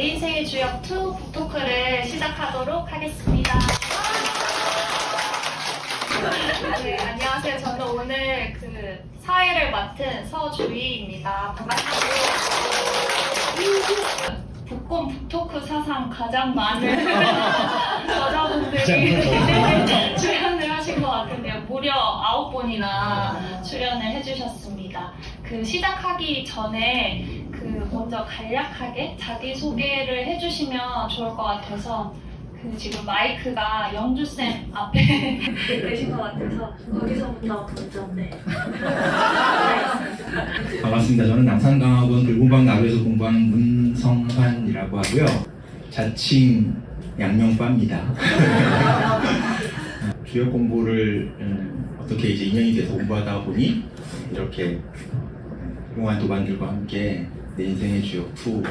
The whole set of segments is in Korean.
내 인생의 주역 2 북토크를 시작하도록 하겠습니다. 네, 안녕하세요. 저는 오늘 사회를 맡은 서주희입니다. 반갑습니다. 북권 북토크 사상 가장 많은 저자분들이 출연을 하신 것 같은데요. 무려 9번이나 출연을 해주셨습니다. 시작하기 전에 먼저 간략하게 자기소개를 해주시면 좋을 것 같아서 지금 마이크가 영주쌤 앞에 계신 것 같아서 거기서부터 먼저 반갑습니다. 저는 남산강학원 글공방나루에서 공부하는 문성환이라고 하고요. 자칭 양명빠입니다. 주역 공부를 어떻게 이제 인연이 돼서 공부하다 보니 이렇게 훌륭한 도반들과 함께 내 인생의 주역 2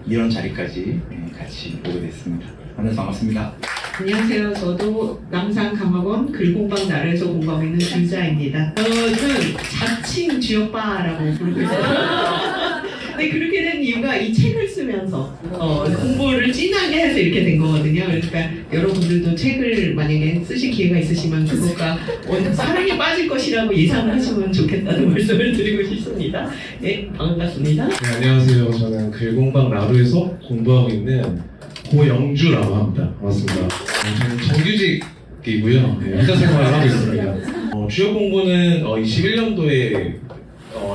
이런 자리까지 같이 오게 됐습니다. 만나서 반갑습니다. 안녕하세요. 저도 남산강학원 글공방나루에서 공부하고 있는 김자입니다. 저는 자칭 주역바라고 부르고 있어요. 근데 그렇게 된 이유가 이 책을 쓰면서 공부를 진하게 해서 이렇게 된 거거든요. 그러니까 여러분들도 책을 만약에 쓰실 기회가 있으시면 그거가 사랑에 빠질 것이라고 예상을 하시면 좋겠다는 말씀을 드리고 싶습니다. 네, 반갑습니다. 네, 안녕하세요. 저는 글공방나루에서 공부하고 있는 고영주라고 합니다. 반갑습니다. 저는 정규직이고요. 네, 회사 생활을 하고 있습니다. 주역 공부는 21년도에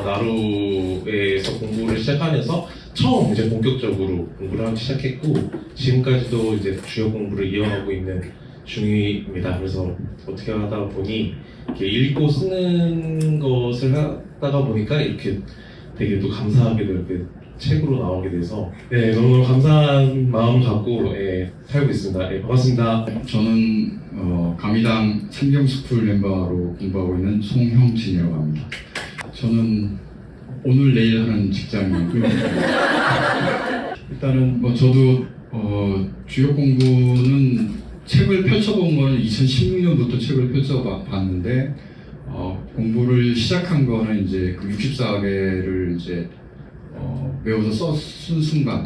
나루에서 공부를 시작하면서 처음 이제 본격적으로 공부를 하기 시작했고 지금까지도 이제 주역 공부를 이어가고 있는 중입니다. 그래서 어떻게 하다 보니 이렇게 읽고 쓰는 것을 하다가 보니까 이렇게 되게 또 감사하게도 이렇게 책으로 나오게 돼서 너무 감사한 마음 갖고 살고 있습니다. 반갑습니다. 저는 가미당 상경스쿨 멤버로 공부하고 있는 송형진이라고 합니다. 저는 오늘 내일 하는 직장이고요. 일단은 저도 주역 공부는 책을 펼쳐본 건 2016년부터 책을 펼쳐봤는데 공부를 시작한 거는 이제 64개를 이제 외워서 쓴 순간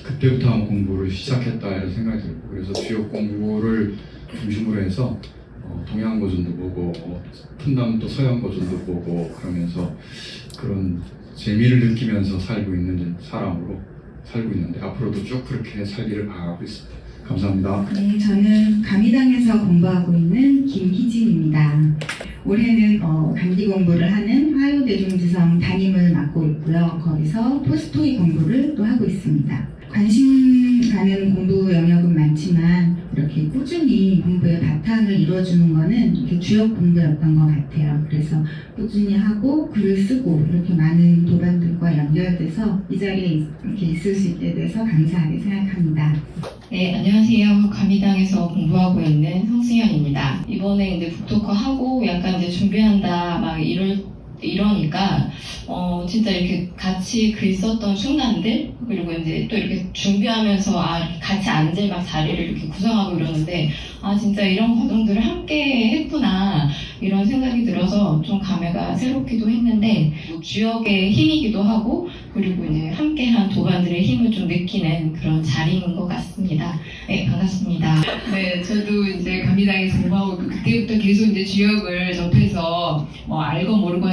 그때부터 한번 공부를 시작했다 이런 생각이 들고 그래서 주역 공부를 중심으로 해서 동양 버전도 보고 푼다면 또 서양 버전도 보고 그러면서 그런 재미를 느끼면서 살고 있는 사람으로 살고 있는데 앞으로도 쭉 그렇게 살기를 바라고 있습니다. 감사합니다. 네, 저는 가미당에서 공부하고 있는 김희진입니다. 올해는 감기 공부를 하는 화요대중지성 담임을 맡고 있고요. 거기서 토스토이 공부를 또 하고 있습니다. 관심 가는 공부 영역은 많지만 이렇게 꾸준히 공부의 바탕을 이루어주는 거는 이렇게 주역 공부였던 것 같아요. 그래서 꾸준히 하고 글을 쓰고 이렇게 많은 도반들과 연결돼서 이 자리에 이렇게 있을 수 있게 돼서 감사하게 생각합니다. 네, 안녕하세요. 가미당에서 공부하고 있는 성승현입니다. 이번에 이제 북토크 하고 약간 이제 준비한다 막 이러니까 진짜 이렇게 같이 글 썼던 순간들 그리고 이제 또 이렇게 준비하면서 같이 앉을 막 자리를 이렇게 구성하고 이러는데 진짜 이런 과정들을 함께 했구나 이런 생각이 들어서 좀 감회가 새롭기도 했는데 주역의 힘이기도 하고 그리고 이제 함께한 도반들의 힘을 좀 느끼는 그런 자리인 것 같습니다. 네, 반갑습니다. 네, 저도 이제 가미당에서 공부하고 그때부터 계속 이제 주역을 접해서 알고 모르고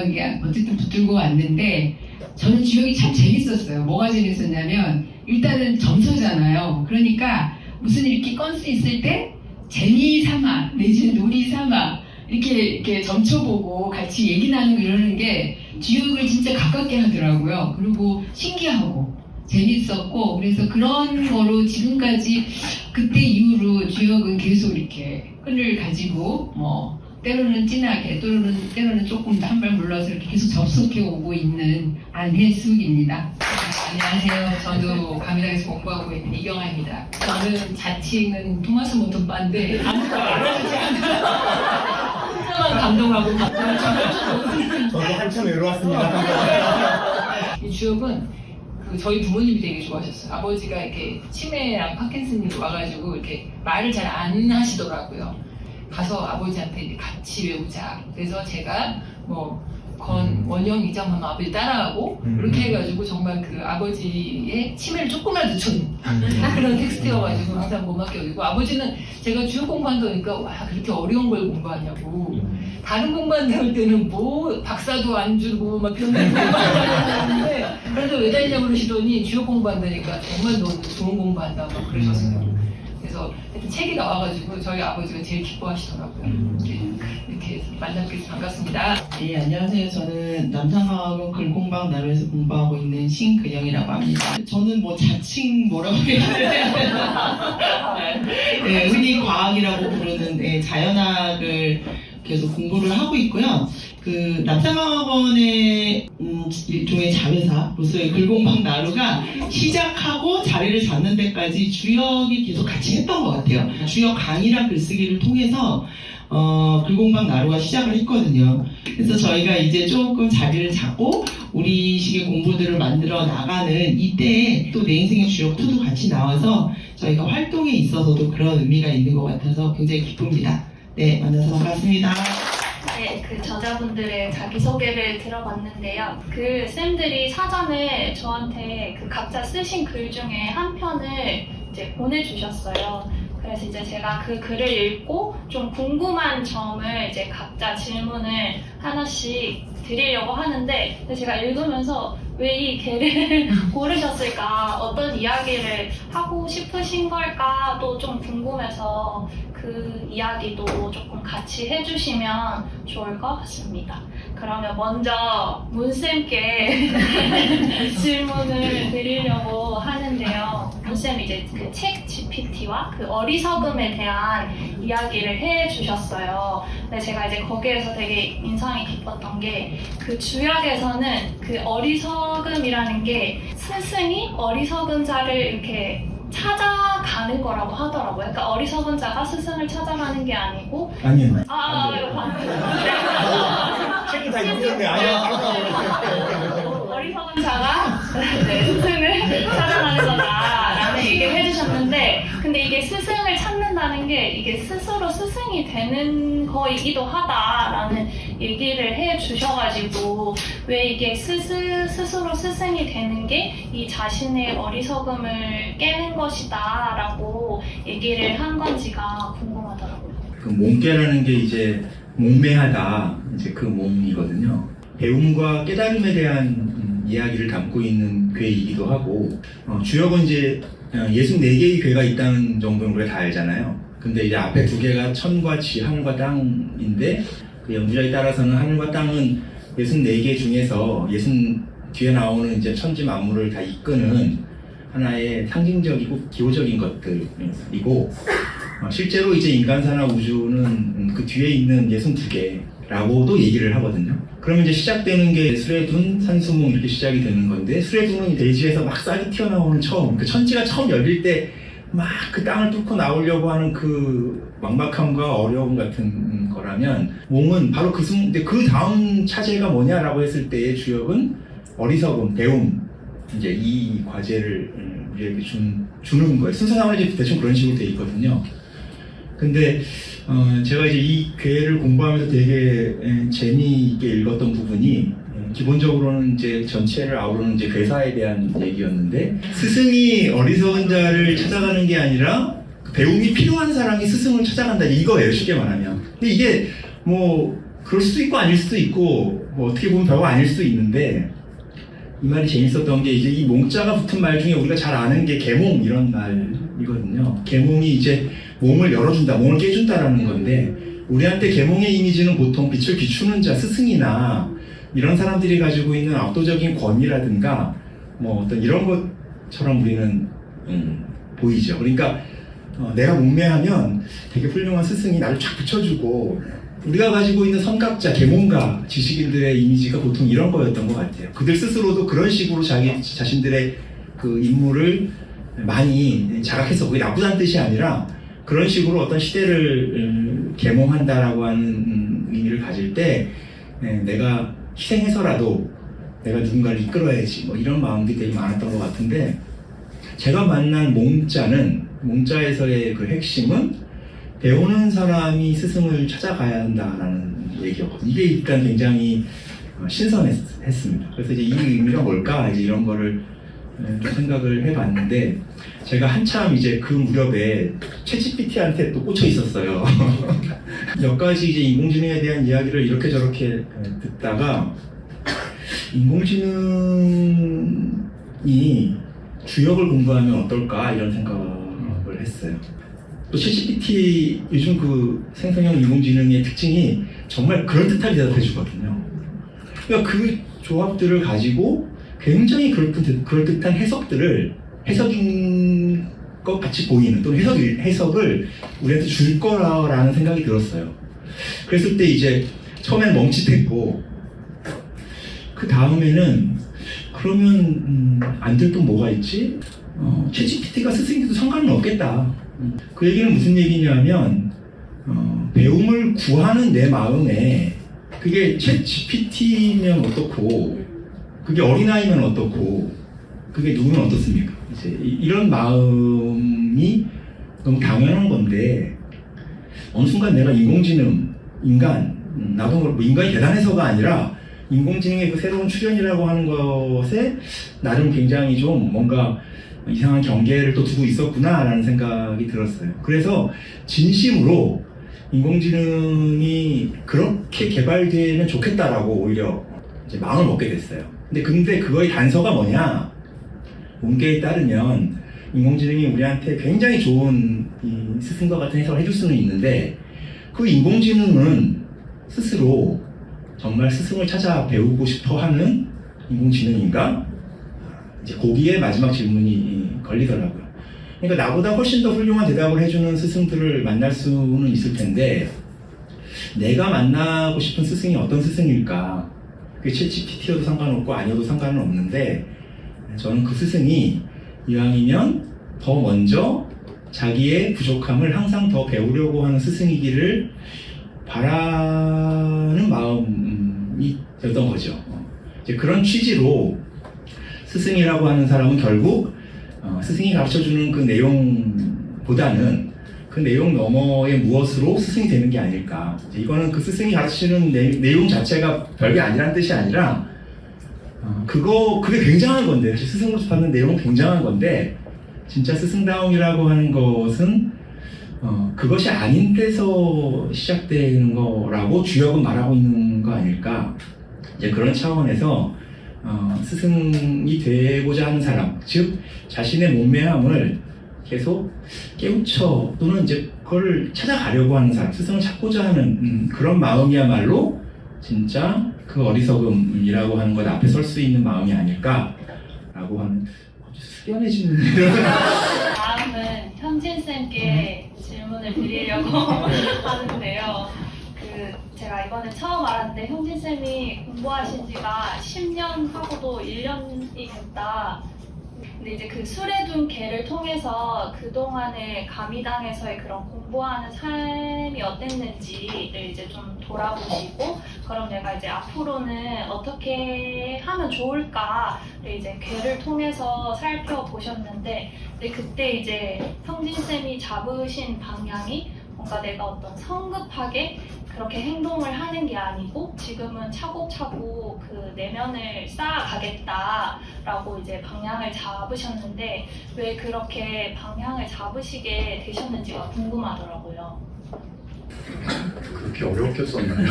어쨌든 붙들고 왔는데 저는 주역이 참 재밌었어요. 뭐가 재밌었냐면 일단은 점서잖아요. 그러니까 무슨 이렇게 건수 있을 때 재미 삼아 내지는 놀이 삼아 이렇게 점쳐보고 같이 얘기 나누고 이러는 게 주역을 진짜 가깝게 하더라고요. 그리고 신기하고 재밌었고 그래서 그런 거로 지금까지 그때 이후로 주역은 계속 이렇게 끈을 가지고 때로는 진하게 때로는 조금 더 한 발 물러서 이렇게 계속 접속해 오고 있는 안혜숙입니다. 안녕하세요. 저도 가미당에서 공부하고 있는 이경아입니다. 저는 자칭은 토마스 모토빠인데 아무도 알아주지 않아요. 혼자만 감동하고 저도 한참 외로웠습니다. 이 주역은 저희 부모님이 되게 좋아하셨어요. 아버지가 이렇게 치매랑 파킨슨이 와가지고 이렇게 말을 잘 안 하시더라고요. 가서 아버지한테 이제 같이 외우자. 그래서 제가 원영 이장만 아버지 따라하고 이렇게 해가지고 정말 그 아버지의 치매를 조금만 늦춘 그런 텍스트여가지고 항상 고맙게 여기고 아버지는 제가 주요 공부한다 보니까 와 그렇게 어려운 걸 공부하냐고 다른 공부한다는 때는 뭐 박사도 안 주고 막 그런 거 공부한다는데 그래도 왜 다니냐고 그러시더니 주요 공부한다니까 정말 너무 좋은 공부한다고 막 그러셨어요. 그래서 하여튼 책이 나와가지고 저희 아버지가 제일 기뻐하시더라고요. 이렇게 만나게 돼서 반갑습니다. 예, 안녕하세요. 저는 남산과학원 글공방 나루에서 공부하고 있는 신근영이라고 합니다. 저는 뭐 자칭 뭐라고 해야 되나? 네, 흔히 과학이라고 부르는 자연학을 계속 공부를 하고 있고요. 그 남산과학원의 일종의 자회사로서의 글공방 나루가 시작하고 자리를 잡는 데까지 주역이 계속 같이 했던 것 같아요. 주역 강의랑 글쓰기를 통해서 글공방 나루가 시작을 했거든요. 그래서 저희가 이제 조금 자리를 잡고 우리식의 공부들을 만들어 나가는 이때에 또 내 인생의 주역 2도 같이 나와서 저희가 활동에 있어서도 그런 의미가 있는 것 같아서 굉장히 기쁩니다. 네, 만나서 반갑습니다. 네, 그 저자분들의 자기소개를 들어봤는데요. 그 쌤들이 사전에 저한테 그 각자 쓰신 글 중에 한 편을 이제 보내주셨어요. 그래서 이제 제가 그 글을 읽고 좀 궁금한 점을 이제 각자 질문을 하나씩 드리려고 하는데 제가 읽으면서 왜 이 글을 고르셨을까, 어떤 이야기를 하고 싶으신 걸까 또 좀 궁금해서 그 이야기도 조금 같이 해주시면 좋을 것 같습니다. 그러면 먼저 문쌤께 질문을 드리려고 하는데요. 문쌤이 이제 그 책 GPT와 그 어리석음에 대한 이야기를 해주셨어요. 근데 제가 이제 거기에서 되게 인상이 깊었던 게 그 주역에서는 그 어리석음이라는 게 스승이 어리석은 자를 이렇게 찾아가는 거라고 하더라고요. 그러니까 어리석은 자가 스승을 찾아가는 게 아니고 아니요. 책이 다 읽었는데 어리석은 자가 스승을 찾아가는 거다라는 얘기를 해주셨는데 근데 이게 스승을 찾는다는 게 이게 스스로 스승이 되는 거이기도 하다라는 얘기를 해주셔가지고 왜 이게 스스로 스승이 되는 게 이 자신의 어리석음을 깨는 것이다 라고 얘기를 한 건지가 궁금하더라고요. 그 몸깨라는 게 이제 몸매하다, 이제 그 몸이거든요. 배움과 깨달음에 대한 이야기를 담고 있는 괴이기도 하고, 주역은 이제 64개의 괴가 있다는 정도는 우리가 다 알잖아요. 근데 이제 앞에 2개가 천과 지, 하늘과 땅인데, 그 연주자에 따라서는 하늘과 땅은 64개 중에서 뒤에 나오는 이제 천지 만물을 다 이끄는 하나의 상징적이고 기호적인 것들이고, 실제로 이제 인간사나 우주는 그 뒤에 있는 62개라고도 얘기를 하거든요. 그러면 이제 시작되는 게 수레둔, 산수몽 이렇게 시작이 되는 건데, 수레둔은 대지에서 막 싹이 튀어나오는 처음, 그 천지가 처음 열릴 때 막 그 땅을 뚫고 나오려고 하는 그 막막함과 어려움 같은 거라면, 몸은 바로 그 다음 차제가 뭐냐라고 했을 때의 주역은 어리석음, 배움, 이제 이 과제를 우리에게 주는 거예요. 순서상으로 대충 그런 식으로 돼 있거든요. 근데 제가 이제 이 괴를 공부하면서 되게 재미있게 읽었던 부분이 기본적으로는 이제 전체를 아우르는 이제 괴사에 대한 얘기였는데, 스승이 어리석은 자를 찾아가는 게 아니라 배움이 필요한 사람이 스승을 찾아간다, 이거예요, 쉽게 말하면. 근데 이게 뭐 그럴 수도 있고 아닐 수도 있고, 뭐 어떻게 보면 별거 아닐 수도 있는데, 이 말이 재밌었던 게 이제 이 몽자가 붙은 말 중에 우리가 잘 아는 게 계몽, 이런 말이거든요. 계몽이 이제 몸을 열어준다, 몸을 깨준다라는 건데, 우리한테 계몽의 이미지는 보통 빛을 비추는 자, 스승이나 이런 사람들이 가지고 있는 압도적인 권위라든가 뭐 어떤 이런 것처럼 우리는 보이죠. 그러니까 내가 몸매하면 되게 훌륭한 스승이 나를 쫙 붙여주고, 우리가 가지고 있는 선각자, 계몽가, 지식인들의 이미지가 보통 이런 거였던 것 같아요. 그들 스스로도 그런 식으로 자신들의 그 인물을 많이 자각해서, 그게 나쁘다는 뜻이 아니라 그런 식으로 어떤 시대를 계몽한다라고 하는 의미를 가질 때, 내가 희생해서라도 내가 누군가를 이끌어야지, 뭐 이런 마음들이 되게 많았던 것 같은데, 제가 만난 몽자에서의 그 핵심은 배우는 사람이 스승을 찾아가야 한다라는 얘기였거든요. 이게 일단 굉장히 신선했습니다. 그래서 이제 이 의미가 뭘까 이제 이런 거를 좀 생각을 해봤는데 제가 한참 이제 그 무렵에 챗GPT한테 또 꽂혀 있었어요. 몇 가지 이제 인공지능에 대한 이야기를 이렇게 저렇게 듣다가 인공지능이 주역을 공부하면 어떨까 이런 생각을 했어요. 또 챗GPT 요즘 그 생성형 인공지능의 특징이 정말 그럴듯하게 대답해 주거든요. 그러니까 그 조합들을 가지고 굉장히 그럴듯한 해석인 것 같이 보이는 또는 해석을 우리한테 줄 거라는 생각이 들었어요. 그랬을 때 이제 처음엔 멈칫했고 그 다음에는 그러면 안 될 건 뭐가 있지? 챗GPT가 스승님도 상관은 없겠다. 그 얘기는 무슨 얘기냐면 배움을 구하는 내 마음에 그게 챗GPT면 어떻고 그게 어린아이면 어떻고 그게 누구면 어떻습니까? 이제 이런 마음이 너무 당연한 건데 어느 순간 내가 인공지능, 나도 뭐 인간이 대단해서가 아니라 인공지능의 그 새로운 출현이라고 하는 것에 나름 굉장히 좀 뭔가 이상한 경계를 또 두고 있었구나라는 생각이 들었어요. 그래서 진심으로 인공지능이 그렇게 개발되면 좋겠다라고 오히려 이제 마음을 먹게 됐어요. 근데 그거의 단서가 뭐냐? 문계에 따르면 인공지능이 우리한테 굉장히 좋은 스승과 같은 해석을 해줄 수는 있는데 그 인공지능은 스스로 정말 스승을 찾아 배우고 싶어 하는 인공지능인가? 이제 거기에 마지막 질문이 걸리더라고요. 그러니까 나보다 훨씬 더 훌륭한 대답을 해주는 스승들을 만날 수는 있을 텐데 내가 만나고 싶은 스승이 어떤 스승일까? 그게 챗GPT여도 상관없고 아니어도 상관은 없는데 저는 그 스승이 이왕이면 더 먼저 자기의 부족함을 항상 더 배우려고 하는 스승이기를 바라는 마음이 였던 거죠. 이제 그런 취지로 스승이라고 하는 사람은 결국 스승이 가르쳐주는 그 내용보다는 그 내용 너머의 무엇으로 스승이 되는 게 아닐까. 이거는 그 스승이 가르치는 내용 자체가 별게 아니라는 뜻이 아니라 그게 굉장한 건데 스승으로서 받는 내용은 굉장한 건데 진짜 스승다움이라고 하는 것은 그것이 아닌 데서 시작되는 거라고 주역은 말하고 있는 거 아닐까. 이제 그런 차원에서 스승이 되고자 하는 사람, 즉 자신의 몸매함을 계속 깨우쳐 또는 이제 그걸 찾아가려고 하는 사람, 스승을 찾고자 하는 그런 마음이야말로 진짜 그 어리석음이라고 하는 것 앞에 설 수 있는 마음이 아닐까라고 하는 숙연해지는 다음은 현진쌤께 질문을 드리려고 하는데요. 제가 이번에 처음 알았는데 현진쌤이 공부하신 지가 10년 하고도 1년이 됐다. 근데 이제 그 수레둔 개를 통해서 그동안의 감이당에서의 그런 공부하는 삶이 어땠는지를 이제 좀 돌아보시고 그럼 내가 이제 앞으로는 어떻게 하면 좋을까를 이제 괴를 통해서 살펴보셨는데 근데 그때 이제 형진쌤이 잡으신 방향이 뭔가 내가 어떤 성급하게 그렇게 행동을 하는 게 아니고 지금은 차곡차곡 그 내면을 쌓아가겠다라고 이제 방향을 잡으셨는데 왜 그렇게 방향을 잡으시게 되셨는지가 궁금하더라고요. 그렇게 어렵겠었나요?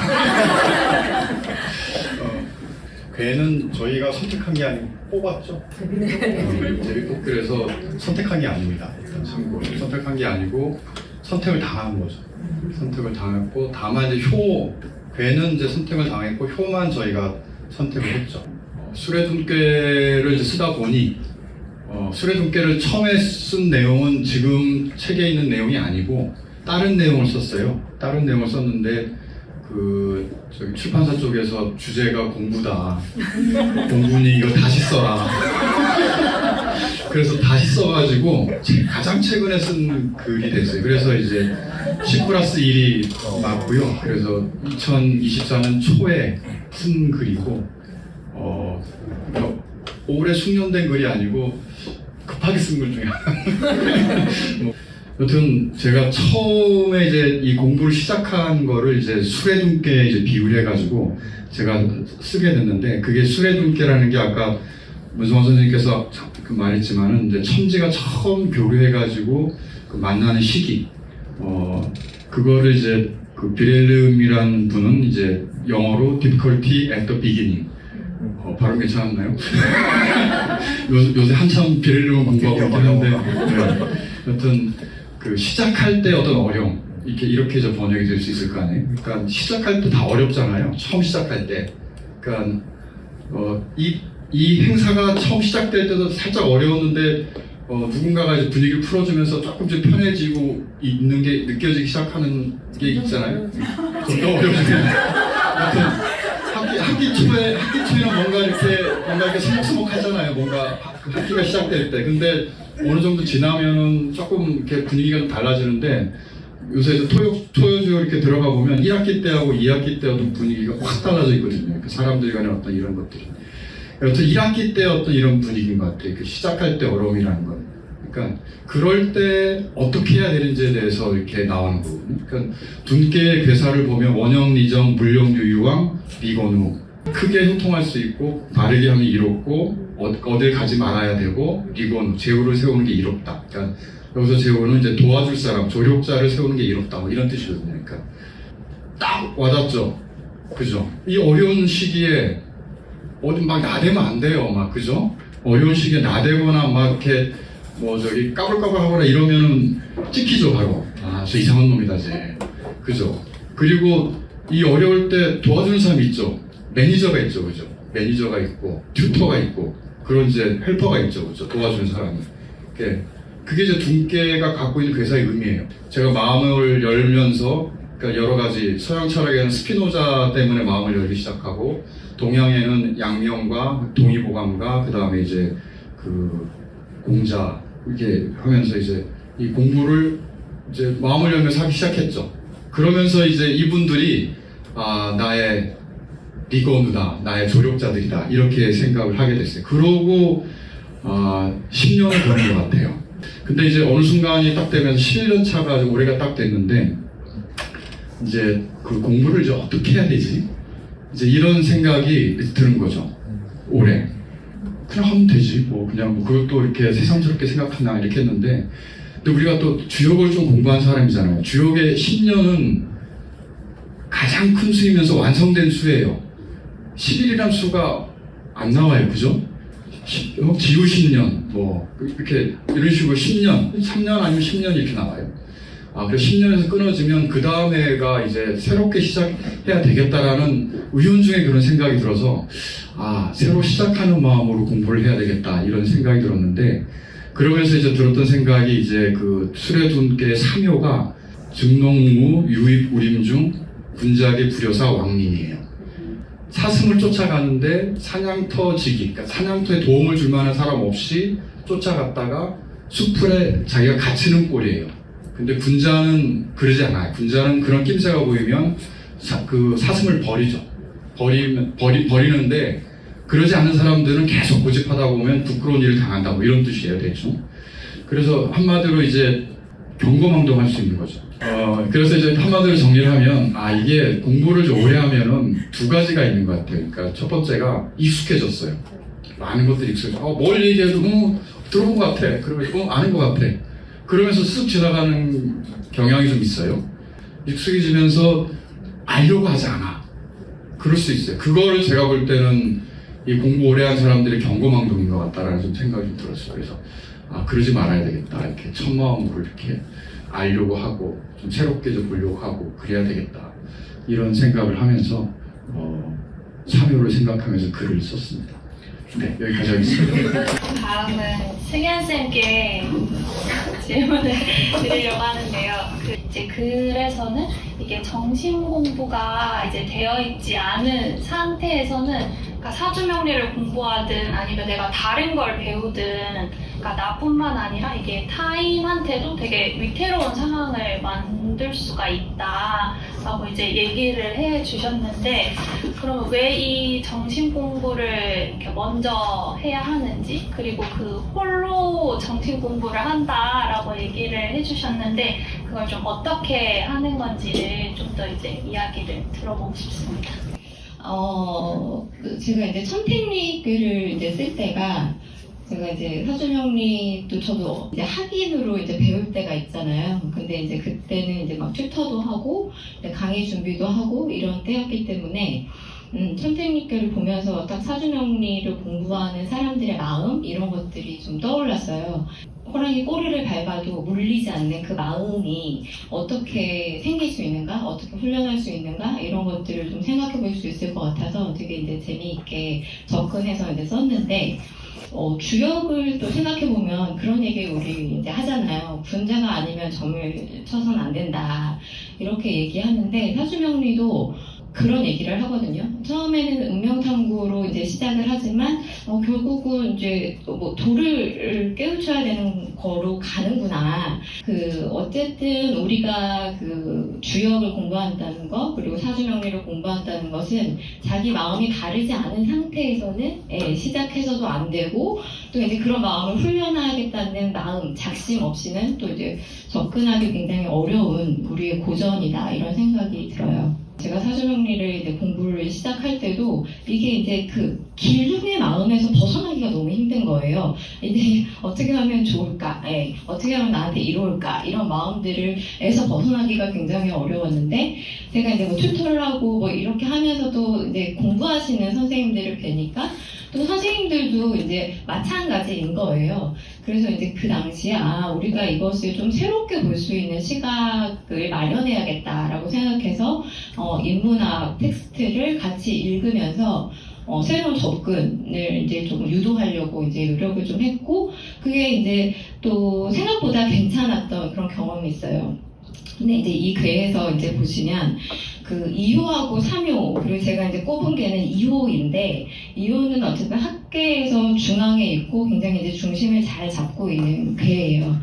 괴는 저희가 선택한 게 아니고 뽑았죠. 제비뽑기에서 선택한 게 아닙니다. 일단 참고로 선택한 게 아니고 선택을 당한 거죠. 선택을 당했고 다만 이제 괴는 이제 선택을 당했고 효만 저희가 선택을 했죠. 수레둔괴를 이제 쓰다 보니 수레둔괴를 처음에 쓴 내용은 지금 책에 있는 내용이 아니고 다른 내용을 썼어요. 다른 내용을 썼는데 저기 출판사 쪽에서 주제가 공부다. 공부니 이거 다시 써라. 그래서 다시 써가지고 가장 최근에 쓴 글이 됐어요. 그래서 이제 10+1이 맞고요. 그래서 2024년 초에 쓴 글이고 오래 숙련된 글이 아니고 급하게 쓴 글 중에 하나. 여튼 제가 처음에 이제 이 공부를 시작한 거를 이제 수레둔께 이제 비유를 해가지고 제가 쓰게 됐는데 그게 수레둠께라는 게 아까 문성원 선생님께서 그 말했지만은 이제 천지가 처음 교류해가지고 그 만나는 시기 그거를 이제 그 비렐름이란 분은 이제 영어로 difficulty at the beginning 발음 괜찮았나요? 요새 한참 비렐름을 공부하고 있긴 한데 여튼 그 시작할 때 어떤 어려움 이렇게 저 번역이 될 수 있을 거 아니에요? 그러니까 시작할 때 다 어렵잖아요. 처음 시작할 때. 그러니까 이 행사가 처음 시작될 때도 살짝 어려웠는데 누군가가 이제 분위기를 풀어주면서 조금씩 편해지고 있는 게 느껴지기 시작하는 게 있잖아요. 더 어려워지면. 하여튼 학기 초에는 뭔가 이렇게 서먹서먹하잖아요. 뭔가 학기가 시작될 때. 근데 어느 정도 지나면은 조금 이렇게 분위기가 좀 달라지는데 요새 토요조 이렇게 들어가 보면 1학기 때하고 2학기 때하고 분위기가 확 달라져 있거든요. 그 사람들 간의 어떤 이런 것들이. 여튼 1학기 때 어떤 이런 분위기인 것 같아요. 그 시작할 때 어려움이라는 건. 그러니까 그럴 때 어떻게 해야 되는지에 대해서 이렇게 나오는 거거든요. 그러니까 둔께의 괴사를 보면 원형, 리정, 물령, 유유왕, 비건우 크게 형통할 수 있고 바르게 하면 이롭고 어딜 가지 말아야 되고 리건우 제후를 세우는 게 이롭다. 그러니까 여기서 제후는 이제 도와줄 사람, 조력자를 세우는 게 이롭다. 뭐 이런 뜻이거든요. 그러니까 딱 와닿죠. 그죠? 이 어려운 시기에 어디 막 나대면 안 돼요. 막 그죠? 어려운 시기에 나대거나 막 이렇게 까불까불 하거나 이러면은 찍히죠 바로. 아, 저 이상한 놈이다 쟤. 그죠? 그리고 이 어려울 때 도와주는 사람이 있죠. 매니저가 있죠, 그죠? 매니저가 있고 튜터가 있고 그런 이제 헬퍼가 있죠, 그죠? 도와주는 사람이. 그게 이제 둔께가 갖고 있는 괴사의 의미예요. 제가 마음을 열면서 그러니까 여러 가지 서양 철학에는 스피노자 때문에 마음을 열기 시작하고 동양에는 양명과 동의보감과 그 다음에 이제 그 공자 이렇게 하면서 이제 이 공부를 이제 마음을 열면서 하기 시작했죠. 그러면서 이제 이분들이 나의 리건우다, 나의 조력자들이다 이렇게 생각을 하게 됐어요. 그러고 10년을 보낸 것 같아요. 근데 이제 어느 순간이 딱 되면서 11년 차가 올해가 딱 됐는데 이제 그 공부를 이제 어떻게 해야 되지? 이제 이런 생각이 드는 거죠. 올해. 그냥 하면 되지. 그냥 그것도 이렇게 새삼스럽게 생각하나 이렇게 했는데 근데 우리가 또 주역을 좀 공부한 사람이잖아요. 주역의 10년은 가장 큰 수이면서 완성된 수예요. 11이라는 수가 안 나와요. 그죠? 지우 10년, 이렇게 이런 식으로 10년, 3년 아니면 10년 이렇게 나와요. 그래서 10년에서 끊어지면 그 다음 해가 이제 새롭게 시작해야 되겠다라는 의연중에 그런 생각이 들어서 새로 시작하는 마음으로 공부를 해야 되겠다 이런 생각이 들었는데 그러면서 이제 들었던 생각이 이제 그 수레둔께의 사묘가 증농무, 유입, 우림중, 군작의 불효사, 왕민이에요. 사슴을 쫓아가는데 사냥터지기, 그러니까 사냥터에 도움을 줄 만한 사람 없이 쫓아갔다가 숲풀에 자기가 갇히는 꼴이에요. 근데 군자는 그러지 않아요. 군자는 그런 낌새가 보이면 그 사슴을 버리죠. 버리는데 그러지 않은 사람들은 계속 고집하다 보면 부끄러운 일을 당한다. 뭐 이런 뜻이에요, 대충. 그래서 한마디로 이제 경거망동할 수 있는 거죠. 그래서 이제 한마디로 정리를 하면 이게 공부를 좀 오래 하면은 두 가지가 있는 것 같아요. 그러니까 첫 번째가 익숙해졌어요. 많은 것들이 익숙해져. 뭘 얘기해도 들어본 것 같아. 그러면 아는 것 같아. 그러면서 쓱 지나가는 경향이 좀 있어요. 익숙해지면서 알려고 하지 않아. 그럴 수 있어요. 그거를 제가 볼 때는 이 공부 오래 한 사람들의 경거망동인 것 같다라는 좀 생각이 좀 들었어요. 그래서 그러지 말아야 되겠다. 이렇게 첫 마음으로 이렇게 알려고 하고 좀 새롭게 좀 보려고 하고 그래야 되겠다. 이런 생각을 하면서 사묘를 생각하면서 글을 썼습니다. 네, 여기까지 하겠습니다. 다음은 승현쌤께 질문을 드리려고 하는데요. 이제 글에서는 이게 정신 공부가 이제 되어 있지 않은 상태에서는 그러니까 사주명리를 공부하든 아니면 내가 다른 걸 배우든 그러니까 나뿐만 아니라 이게 타인한테도 되게 위태로운 상황을 만들 수가 있다라고 이제 얘기를 해 주셨는데 그럼 왜 이 정신 공부를 이렇게 먼저 해야 하는지 그리고 그 홀로 정신 공부를 한다라고 얘기를 해 주셨는데 그걸 좀 어떻게 하는 건지를 좀 더 이제 이야기를 들어보고 싶습니다. 제가 이제 천택리교를 이제 쓸 때가 제가 이제 사주명리도 저도 이제 학인으로 이제 배울 때가 있잖아요. 근데 이제 그때는 이제 막 튜터도 하고 강의 준비도 하고 이런 때였기 때문에 천택리교를 보면서 딱 사주명리를 공부하는 사람들의 마음 이런 것들이 좀 떠올랐어요. 호랑이 꼬리를 밟아도 물리지 않는 그 마음이 어떻게 생길 수 있는가, 어떻게 훈련할 수 있는가 이런 것들을 좀 생각해 볼 수 있을 것 같아서 되게 이제 재미있게 접근해서 이제 썼는데. 주역을 또 생각해보면 그런 얘기 우리 이제 하잖아요. 분자가 아니면 점을 쳐서는 안 된다. 이렇게 얘기하는데 사주명리도 그런 얘기를 하거든요. 처음에는 응명탐구로 이제 시작을 하지만 결국은 이제 뭐 돌을 깨우쳐야 되는 거로 가는구나. 어쨌든 우리가 그 주역을 공부한다는 거 그리고 사주명리를 공부한다는 것은 자기 마음이 다르지 않은 상태에서는 시작해서도 안 되고 또 이제 그런 마음을 훈련하겠다는 마음 작심 없이는 또 이제 접근하기 굉장히 어려운 우리의 고전이다 이런 생각이 들어요. 제가 사주명리를 이제 공부를 시작할 때도 이게 이제 그 기름의 마음에서 벗어나기가 너무 힘든 거예요. 이제 어떻게 하면 좋을까? 어떻게 하면 나한테 이로울까? 이런 마음들에서 벗어나기가 굉장히 어려웠는데 제가 이제 뭐 튜터를 하고 뭐 이렇게 하면서도 이제 공부하시는 선생님들을 뵈니까 또 선생님들도 이제 마찬가지인 거예요. 그래서 이제 그 당시에 우리가 이것을 좀 새롭게 볼 수 있는 시각을 마련해야겠다라고 생각해서 인문학 텍스트를 같이 읽으면서 새로운 접근을 이제 좀 유도하려고 이제 노력을 좀 했고 그게 이제 또 생각보다 괜찮았던 그런 경험이 있어요. 근데 이제 이 괴에서 이제 보시면 그 2호하고 3호 그리고 제가 이제 꼽은 개는 2호인데 2호는 어쨌든 학계에서 중앙에 있고 굉장히 이제 중심을 잘 잡고 있는 괴예요.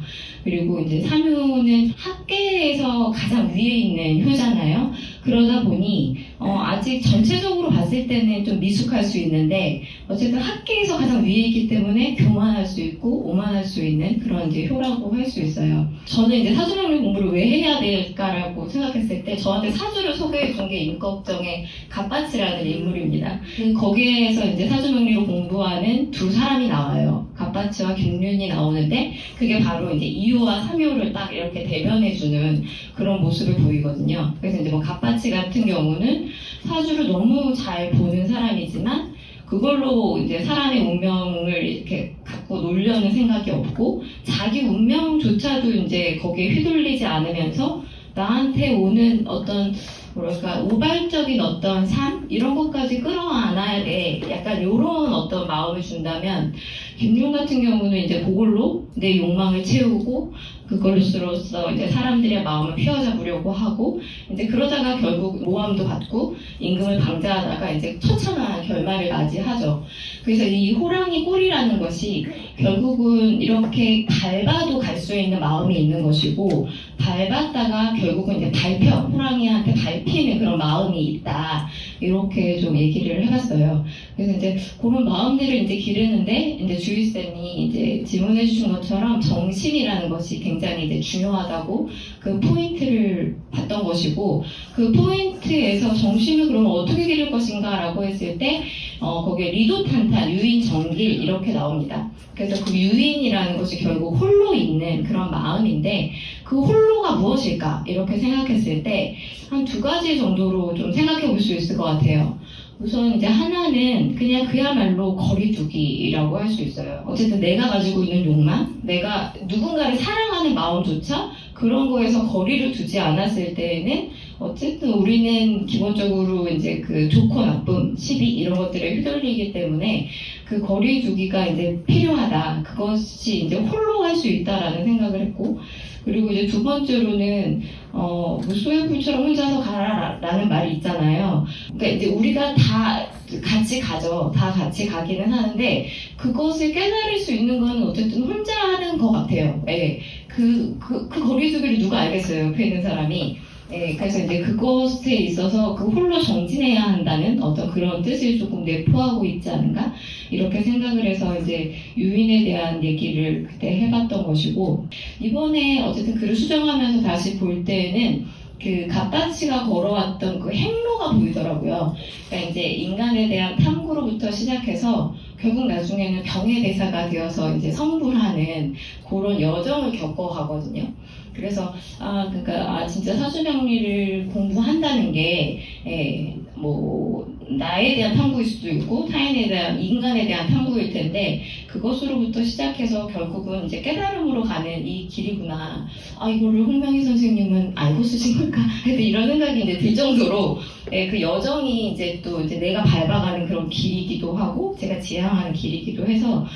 그리고 이제 3호는 학계에서 가장 위에 있는 효잖아요. 그러다 보니 아직 전체적으로 봤을 때는 좀 미숙할 수 있는데 어쨌든 학계에서 가장 위에 있기 때문에 교만할 수 있고 오만할 수 있는 그런 이제 효라고 할 수 있어요. 저는 이제 사주명리 공부를 왜 해야 될까라고 생각했을 때 저한테 사주를 소개해 준 게 임꺽정의 갑바치라는 인물입니다. 거기에서 이제 사주명리를 공부하는 두 사람이 나와요. 갑바치와 김륜이 나오는데 그게 바로 이제 2호와 3호를 딱 이렇게 대변해주는 그런 모습을 보이거든요. 그래서 이제 뭐 갑바치 같은 경우는 사주를 너무 잘 보는 사람이지만 그걸로 이제 사람의 운명을 이렇게 갖고 놀려는 생각이 없고 자기 운명조차도 이제 거기에 휘둘리지 않으면서 나한테 오는 어떤 뭐랄까 우발적인 어떤 삶 이런 것까지 끌어안아야 돼. 약간 이런 어떤 마음을 준다면 김용 같은 경우는 이제 그걸로 내 욕망을 채우고 그걸로써 이제 사람들의 마음을 휘어잡으려고 하고 이제 그러다가 결국 모함도 받고 임금을 방자하다가 이제 처참한 결말을 맞이하죠. 그래서 이 호랑이 꼴이라는 것이 결국은 이렇게 밟아도 갈 수 있는 마음이 있는 것이고 밟았다가 결국은 이제 호랑이한테 밟히는 그런 마음이 있다. 이렇게 좀 얘기를 해봤어요. 그래서 이제 그런 마음들을 이제 기르는데 이제 주희쌤이 이제 질문해 주신 것처럼 정신이라는 것이 굉장히 이제 중요하다고 그 포인트를 봤던 것이고 그 포인트에서 정신을 그러면 어떻게 기를 것인가라고 했을 때 거기에 리도탄탄, 유인, 정길 이렇게 나옵니다. 그래서 그 유인이라는 것이 결국 홀로 있는 그런 마음인데 그 홀로가 무엇일까 이렇게 생각했을 때 한 두 가지 정도로 좀 생각해 볼 수 있을 것 같아요. 우선 이제 하나는 그냥 그야말로 거리두기라고 할 수 있어요. 어쨌든 내가 가지고 있는 욕망, 내가 누군가를 사랑하는 마음조차 그런 거에서 거리를 두지 않았을 때에는 어쨌든 우리는 기본적으로 이제 그 좋고 나쁨, 시비 이런 것들에 휘둘리기 때문에 그 거리두기가 이제 필요하다. 그것이 이제 홀로 할 수 있다라는 생각을 했고 그리고 이제 두 번째로는 소유불처럼 혼자서 가라라는 말이 있잖아요. 그러니까 이제 우리가 다 같이 가죠. 다 같이 가기는 하는데 그것을 깨달을 수 있는 건 어쨌든 혼자 하는 것 같아요. 그 거리두기를 누가 알겠어요. 옆에 있는 사람이. 그래서 이제 그것에 있어서 그 홀로 정진해야 한다는 어떤 그런 뜻을 조금 내포하고 있지 않은가? 이렇게 생각을 해서 이제 유인에 대한 얘기를 그때 해봤던 것이고, 이번에 어쨌든 글을 수정하면서 다시 볼 때는 그 갓바치가 걸어왔던 그 행로가 보이더라고요. 그러니까 이제 인간에 대한 탐구로부터 시작해서 결국 나중에는 병의 대사가 되어서 이제 성불하는 그런 여정을 겪어가거든요. 그래서 진짜 사주명리를 공부한다는 게 뭐 나에 대한 탐구일 수도 있고 타인에 대한 인간에 대한 탐구일 텐데 그것으로부터 시작해서 결국은 이제 깨달음으로 가는 이 길이구나. 이거를 홍명희 선생님은 알고 쓰신 걸까? 하여튼 이런 생각이 이제 들 정도로 그 여정이 이제 또 이제 내가 밟아가는 그런 길이기도 하고 제가 지향하는 길이기도 해서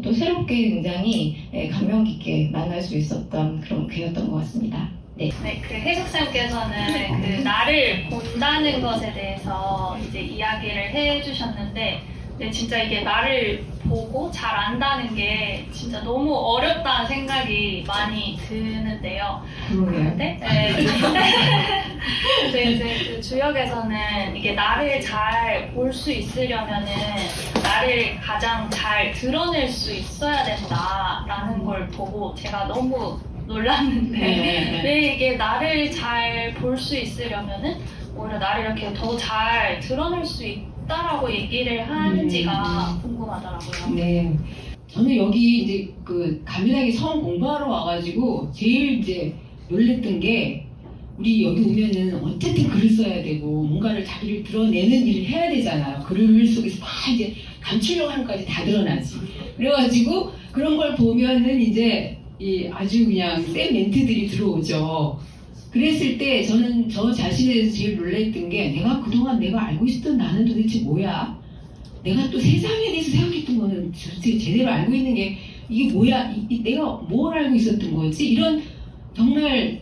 또 새롭게 굉장히 감명 깊게 만날 수 있었던 그런 기회였던 것 같습니다. 네. 네, 그 해숙쌤께서는 그 나를 본다는 것에 대해서 이제 이야기를 해주셨는데, 근데 진짜 이게 나를 보고 잘 안다는 게 진짜 너무 어렵다는 생각이 많이 드는데요. 그런데 근데 이제 그 주역에서는 이게 나를 잘 볼 수 있으려면은 나를 가장 잘 드러낼 수 있어야 된다라는 걸 보고 제가 너무 놀랐는데 왜 이게 나를 잘 볼 수 있으려면은 오히려 나를 이렇게 더 잘 드러낼 수 있다라고 얘기를 하는지가 궁금하더라고요. 네. 저는 여기 이제 그 감리당에 처음 공부하러 와가지고 제일 이제 놀랬던 게 우리 여기 오면은 어쨌든 글을 써야 되고 뭔가를 자기를 드러내는 일을 해야 되잖아요. 글 속에서 막 이제 감추려고 하는 것까지 다 드러나지. 그래가지고 그런 걸 보면은 이제 아주 그냥 센 멘트들이 들어오죠. 그랬을 때 저는 저 자신에 대해서 제일 놀랬던 게 내가 그동안 내가 알고 있었던 나는 도대체 뭐야? 내가 또 세상에 대해서 생각했던 거는 도대체 제대로 알고 있는 게 이게 뭐야? 내가 뭘 알고 있었던 거지? 이런 정말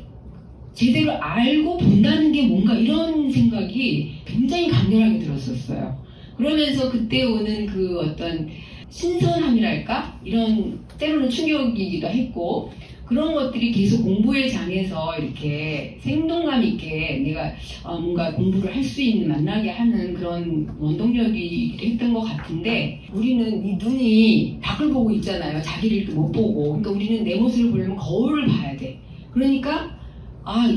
제대로 알고 본다는 게 뭔가 이런 생각이 굉장히 강렬하게 들었었어요. 그러면서 그때 오는 그 어떤 신선함이랄까? 이런 때로는 충격이기도 했고 그런 것들이 계속 공부의 장에서 이렇게 생동감 있게 내가 뭔가 공부를 할 수 있는 만나게 하는 그런 원동력이 했던 것 같은데 우리는 이 눈이 밖을 보고 있잖아요. 자기를 이렇게 못 보고. 그러니까 우리는 내 모습을 보려면 거울을 봐야 돼. 그러니까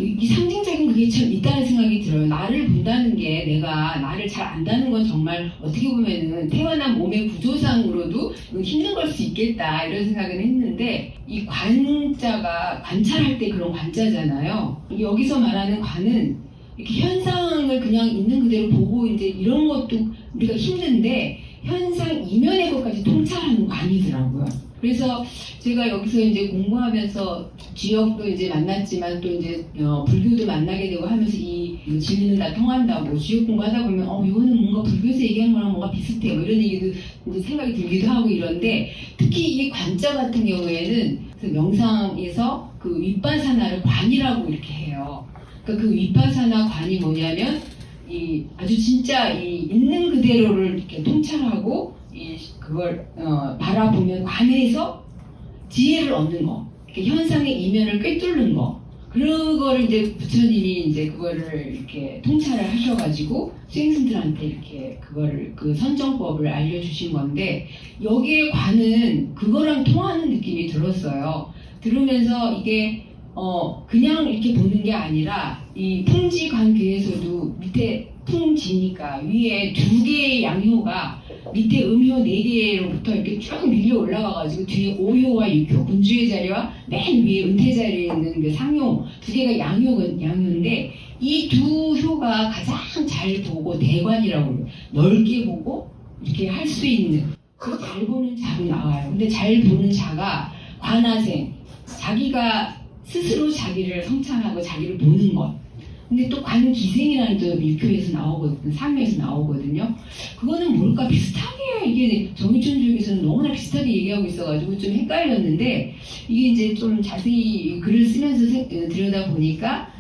이 상징적인 그게 참 있다는 생각이 들어요. 나를 본다는 게 내가 나를 잘 안다는 건 정말 어떻게 보면은 태어난 몸의 구조상으로도 힘든 걸 수 있겠다 이런 생각은 했는데 이 관자가 관찰할 때 그런 관자잖아요. 여기서 말하는 관은 이렇게 현상을 그냥 있는 그대로 보고 이제 이런 것도 우리가 힘든데 현상 이면의 것까지 통찰하는 관이더라고요. 그래서 제가 여기서 이제 공부하면서 지역도 이제 만났지만 또 이제 불교도 만나게 되고 하면서 이 진리는 다 통한다고 지역 공부하다 보면 이거는 뭔가 불교에서 얘기하는 거랑 뭔가 비슷해 뭐 이런 얘기도 이제 생각이 들기도 하고 이런데 특히 이 관자 같은 경우에는 그 명상에서 그 윗바사나를 관이라고 이렇게 해요. 그러니까 그 윗바사나 관이 뭐냐면 이 아주 진짜 이 있는 그대로를 이렇게 통찰하고 그걸 바라보면 관에서 지혜를 얻는 거, 현상의 이면을 꿰뚫는 거, 그거를 이제 부처님이 이제 그거를 이렇게 통찰을 하셔가지고 수행승들한테 이렇게 그거를 그 선정법을 알려주신 건데 여기에 관은 그거랑 통하는 느낌이 들었어요. 들으면서 이게 그냥 이렇게 보는 게 아니라 이 풍지관계에서도 밑에 풍지니까 위에 2개의 양효가 밑에 음효 4개로부터 이렇게 쭉 밀려 올라가가지고 뒤에 5효와 6효, 군주의 자리와 맨 위에 은퇴 자리에 있는 그 상효 2개가 양효인데 이 2효가 가장 잘 보고 대관이라고 해요. 넓게 보고 이렇게 할 수 있는 그 잘 보는 자로 나와요. 근데 잘 보는 자가 관하생, 자기가 스스로 자기를 성찰하고 자기를 보는 것. 근데 또 관기생이라는 또 밀표에서 나오거든요. 상명에서 나오거든요. 그거는 뭘까 비슷하게 이게 정의촌주역에서는 너무나 비슷하게 얘기하고 있어가지고 좀 헷갈렸는데 이게 이제 좀 자세히 글을 쓰면서 들여다 보니까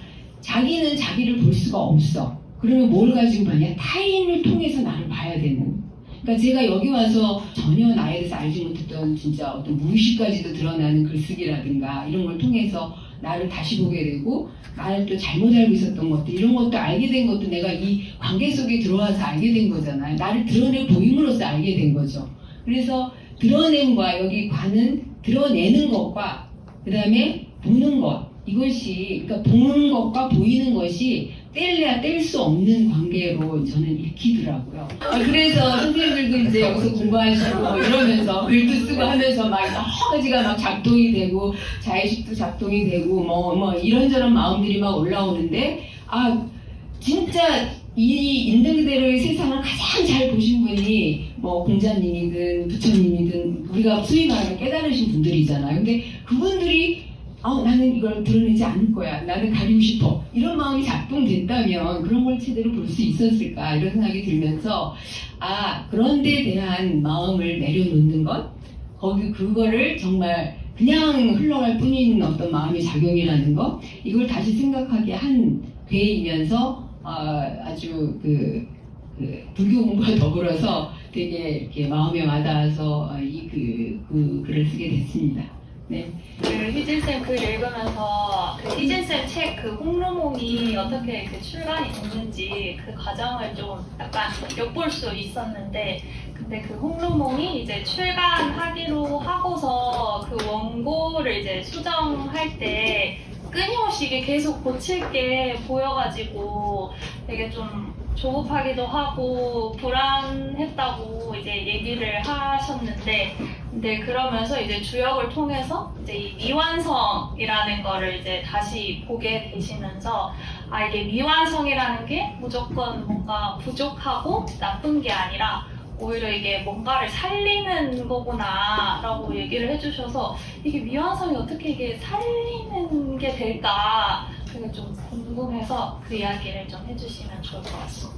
자기는 자기를 볼 수가 없어. 그러면 뭘 가지고 봐냐? 타인을 통해서 나를 봐야 되는. 그러니까 제가 여기 와서 전혀 나에 대해서 알지 못했던 진짜 어떤 무의식까지도 드러나는 글쓰기라든가 이런 걸 통해서 나를 다시 보게 되고 나를 또 잘못 알고 있었던 것들 이런 것도 알게 된 것도 내가 이 관계 속에 들어와서 알게 된 거잖아요. 나를 드러내 보임으로써 알게 된 거죠. 그래서 드러냄과 여기 관은 드러내는 것과 그 다음에 보는 것 이것이 그러니까 보는 것과 보이는 것이 뗄래야 뗄 수 없는 관계로 저는 읽히더라고요. 그래서 선생님들도 이제 여기서 공부하시고 이러면서 글도 쓰고 하면서 막 여러 가지가 막 작동이 되고 자의식도 작동이 되고 뭐 이런저런 마음들이 막 올라오는데 진짜 이 있는 그대로의 세상을 가장 잘 보신 분이 뭐 공자님이든 부처님이든 우리가 소위 말하는 깨달으신 분들이잖아요. 근데 그분들이 나는 이걸 드러내지 않을 거야. 나는 가리고 싶어. 이런 마음이 작동됐다면 그런 걸 제대로 볼 수 있었을까 이런 생각이 들면서 그런 데 대한 마음을 내려놓는 것 그거를 정말 그냥 흘러갈 뿐인 어떤 마음의 작용이라는 것 이걸 다시 생각하게 한 배이면서 아주 그 불교 공부와 더불어서 되게 이렇게 마음에 와닿아서 그 글을 쓰게 됐습니다. 네. 그 희진쌤 글 읽으면서 그 희진쌤 책 그 홍루몽이 어떻게 그 출간이 됐는지 그 과정을 좀 약간 엿볼 수 있었는데 근데 그 홍루몽이 이제 출간하기로 하고서 그 원고를 이제 수정할 때 끊임없이 이게 계속 고칠 게 보여가지고 되게 좀 조급하기도 하고 불안했다고 이제 얘기를 하셨는데 근데 그러면서 이제 주역을 통해서 이제 이 미완성이라는 거를 이제 다시 보게 되시면서 이게 미완성이라는 게 무조건 뭔가 부족하고 나쁜 게 아니라 오히려 이게 뭔가를 살리는 거구나 라고 얘기를 해주셔서 이게 미완성이 어떻게 이게 살리는 게 될까 그게 좀 궁금해서 그 이야기를 좀 해주시면 좋을 것 같습니다.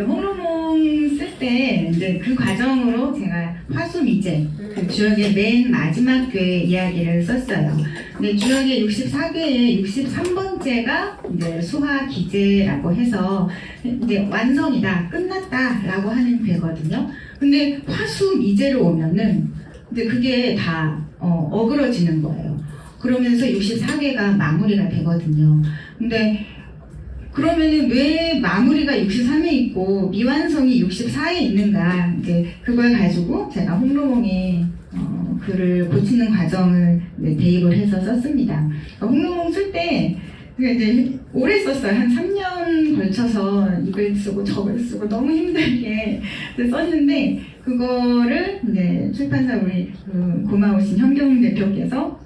홍루몽 쓸 때 이제 그 과정으로 제가 화수미제 그 주역의 맨 마지막 궤 이야기를 썼어요. 근데 주역의 64궤의 63번째가 이제 수화기제라고 해서 이제 완성이다, 끝났다라고 하는 궤거든요. 근데 화수미제로 오면은 이제 그게 다 어그러지는 거예요. 그러면서 64궤가 마무리가 되거든요. 근데 그러면은 왜 마무리가 63에 있고 미완성이 64에 있는가 이제 그걸 가지고 제가 홍루몽에 글을 고치는 과정을 대입을 해서 썼습니다. 홍루몽 쓸 때 이제 오래 썼어요. 한 3년 걸쳐서 이걸 쓰고 저걸 쓰고 너무 힘들게 썼는데 그거를 이제 출판사 우리 고마우신 현경 대표께서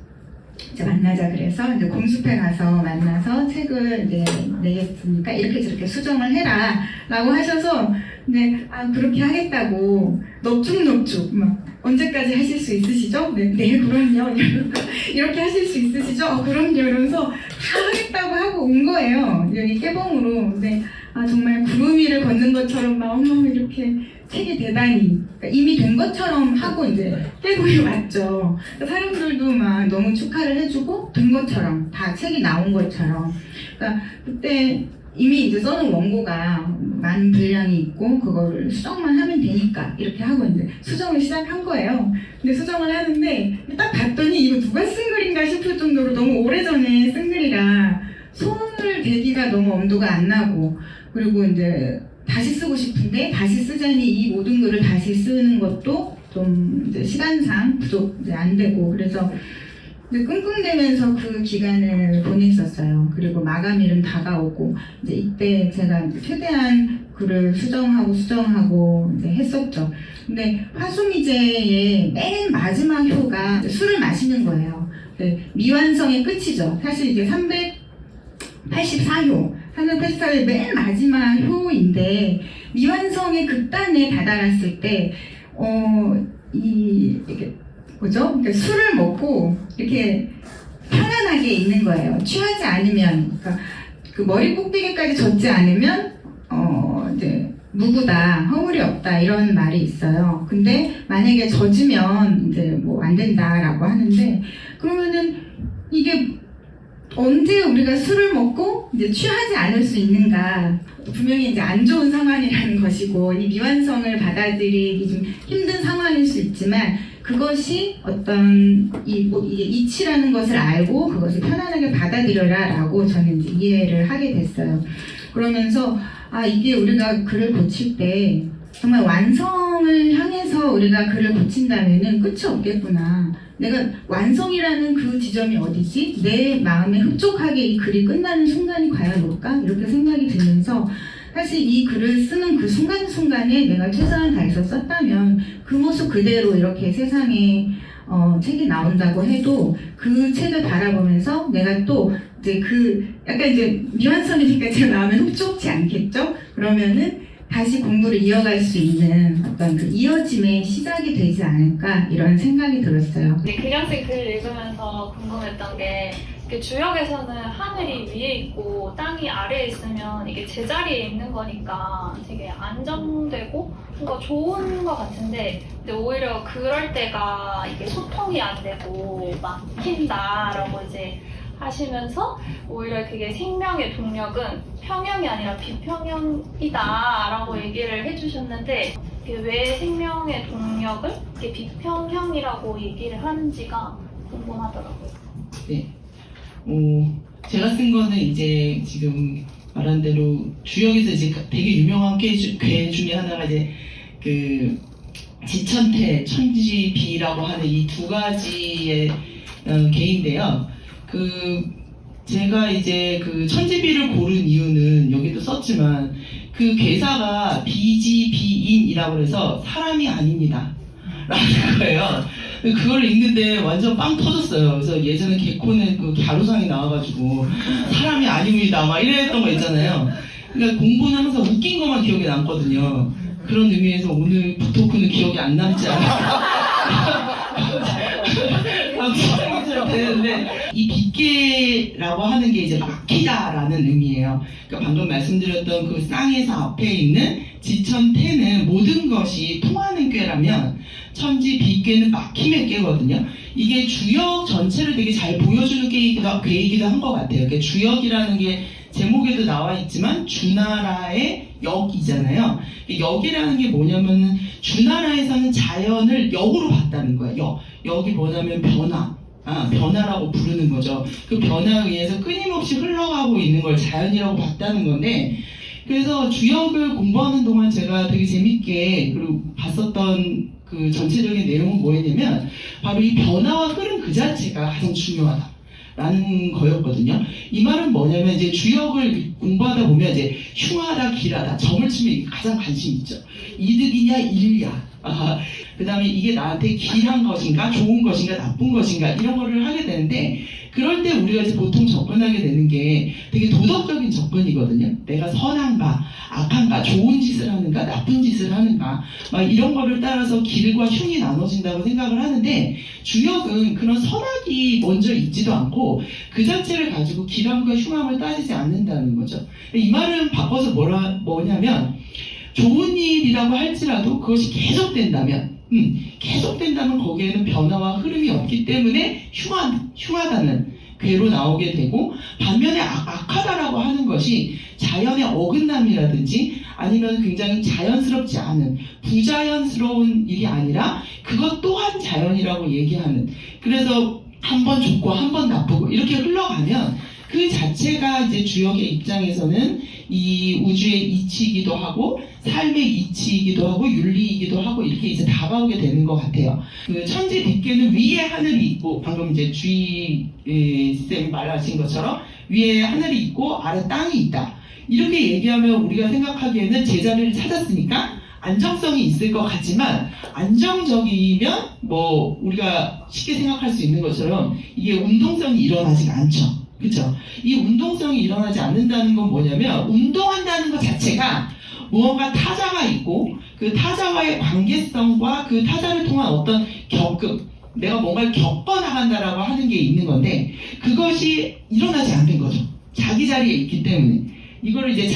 이제 만나자 그래서 이제 공수패 가서 만나서 책을 이제 내겠으니까 이렇게 저렇게 수정을 해라라고 하셔서 근데 그렇게 하겠다고 넙죽넙죽 막 언제까지 하실 수 있으시죠? 네 그럼요. 이렇게 하실 수 있으시죠? 그럼요. 이러면서 다 하겠다고 하고 온 거예요. 여기 깨봉으로. 근데 정말 구름 위를 걷는 것처럼 막 이렇게 책이 대단히 그러니까 이미 된 것처럼 하고 이제 깨봉이 왔죠. 사람들도 막 너무 축하를 해주고 된 것처럼 다 책이 나온 것처럼. 그러니까 그때 이미 이제 써놓은 원고가 많은 분량이 있고 그거를 수정만 하면 되니까 이렇게 하고 이제 수정을 시작한 거예요. 근데 수정을 하는데 딱 봤더니 이거 누가 쓴 글인가 싶을 정도로 너무 오래전에 쓴 글이라 손을 대기가 너무 엄두가 안 나고 그리고 이제 다시 쓰고 싶은데 다시 쓰자니 이 모든 글을 다시 쓰는 것도 좀 이제 시간상 부족 이제 안 되고 그래서 끙끙대면서 그 기간을 보냈었어요. 그리고 마감일은 다가오고 이제 이때 제가 최대한 글을 수정하고 이제 했었죠. 근데 화수미제의 맨 마지막 효가 술을 마시는 거예요. 미완성의 끝이죠. 사실 이제 384의 맨 마지막 효인데 미완성의 극단에 다다랐을 때 이렇게 뭐죠? 그러니까 술을 먹고 이렇게 편안하게 있는 거예요. 취하지 않으면, 그러니까 그 머리 꼭대기까지 젖지 않으면 이제 무구다, 허물이 없다 이런 말이 있어요. 근데 만약에 젖으면 이제 뭐 안 된다라고 하는데 그러면은 이게 언제 우리가 술을 먹고 이제 취하지 않을 수 있는가? 분명히 이제 안 좋은 상황이라는 것이고 이 미완성을 받아들이기 좀 힘든 상황일 수 있지만 그것이 어떤 이게 이치라는 것을 알고 그것을 편안하게 받아들여라라고 저는 이제 이해를 하게 됐어요. 그러면서 이게 우리가 글을 고칠 때 정말 완성을 향해서 우리가 글을 고친다면은 끝이 없겠구나. 내가 완성이라는 그 지점이 어디지? 내 마음에 흡족하게 이 글이 끝나는 순간이 과연 올까? 이렇게 생각이 들면서 사실 이 글을 쓰는 그 순간순간에 내가 최선을 다해서 썼다면 그 모습 그대로 이렇게 세상에 책이 나온다고 해도 그 책을 바라보면서 내가 또 이제 그 약간 이제 미완성이니까 제가 마음에 흡족지 않겠죠? 그러면은 다시 공부를 이어갈 수 있는 어떤 그 이어짐의 시작이 되지 않을까 이런 생각이 들었어요. 근데 그냥쌤 글 읽으면서 궁금했던 게 이렇게 주역에서는 하늘이 위에 있고 땅이 아래에 있으면 이게 제자리에 있는 거니까 되게 안정되고 뭔가 좋은 것 같은데 근데 오히려 그럴 때가 이게 소통이 안 되고 막힌다라고 이제 하시면서 오히려 그게 생명의 동력은 평형이 아니라 비평형이다라고 얘기를 해주셨는데 이게 왜 생명의 동력을 이렇게 비평형이라고 얘기를 하는지가 궁금하더라고요. 네. 제가 쓴 거는 이제 지금 말한 대로 주역에서 이제 되게 유명한 괴 중에 하나가 이제 그 지천태, 천지비라고 하는 이 두 가지의 괴인데요. 제가 이제 그 천지비를 고른 이유는 여기도 썼지만 그 괴사가 비지비인이라고 해서 사람이 아닙니다. 라는 거예요. 그걸 읽는데 완전 빵 터졌어요. 그래서 예전에 개콘에 그 갸루상이 나와가지고 사람이 아닙니다 막 이랬던 거 있잖아요. 그러니까 공부는 항상 웃긴 것만 기억에 남거든요. 그런 의미에서 오늘 부토크는 기억이 안 남지 않을까. 되는데 이 빗개라고 하는 게 이제 막히다라는 의미예요. 그러니까 방금 말씀드렸던 그 쌍에서 앞에 있는 지천태는 모든 것이 통하는 꾀라면 천지 빗개는 막힘의 꾀거든요. 이게 주역 전체를 되게 잘 보여주는 꾀이기도 한 것 같아요. 그러니까 주역이라는 게 제목에도 나와 있지만 주나라의 역이잖아요. 역이라는 게 뭐냐면 주나라에서는 자연을 역으로 봤다는 거예요. 역이 뭐냐면 변화라고 부르는 거죠. 그 변화에 의해서 끊임없이 흘러가고 있는 걸 자연이라고 봤다는 건데 그래서 주역을 공부하는 동안 제가 되게 재밌게 그리고 봤었던 그 전체적인 내용은 뭐였냐면 바로 이 변화와 흐름 그 자체가 가장 중요하다. 라는 거였거든요. 이 말은 뭐냐면 이제 주역을 공부하다 보면 이제 흉하다, 길하다, 점을 치면 가장 관심이 있죠. 이득이냐, 일이냐. 그 다음에 이게 나한테 길한 것인가, 좋은 것인가, 나쁜 것인가 이런 거를 하게 되는데 그럴 때 우리가 이제 보통 접근하게 되는 게 되게 도덕적인 접근이거든요. 내가 선한가, 악한가, 좋은 짓을 하는가, 나쁜 짓을 하는가 막 이런 거를 따라서 길과 흉이 나눠진다고 생각을 하는데 주역은 그런 선악이 먼저 있지도 않고 그 자체를 가지고 길함과 흉함을 따지지 않는다는 거죠. 이 말은 바꿔서 뭐냐면 좋은 일이라고 할지라도 그것이 계속된다면 거기에는 변화와 흐름이 없기 때문에 흉하다는 괴로 나오게 되고 반면에 악하다라고 하는 것이 자연의 어긋남이라든지 아니면 굉장히 자연스럽지 않은 부자연스러운 일이 아니라 그것 또한 자연이라고 얘기하는 그래서 한 번 좋고 한 번 나쁘고 이렇게 흘러가면 그 자체가 이제 주역의 입장에서는 이 우주의 이치이기도 하고 삶의 이치이기도 하고 윤리이기도 하고 이렇게 이제 다가오게 되는 것 같아요. 그 천지 빗개는 위에 하늘이 있고 방금 이제 주희쌤이 말하신 것처럼 위에 하늘이 있고 아래 땅이 있다. 이렇게 얘기하면 우리가 생각하기에는 제자리를 찾았으니까 안정성이 있을 것 같지만 안정적이면 뭐 우리가 쉽게 생각할 수 있는 것처럼 이게 운동성이 일어나지가 않죠. 그렇죠? 이 운동성이 일어나지 않는다는 건 뭐냐면 운동한다는 것 자체가 무언가 타자가 있고 그 타자와의 관계성과 그 타자를 통한 어떤 겪음 내가 뭔가를 겪어나간다라고 하는 게 있는 건데 그것이 일어나지 않는 거죠. 자기 자리에 있기 때문에 이거를 이제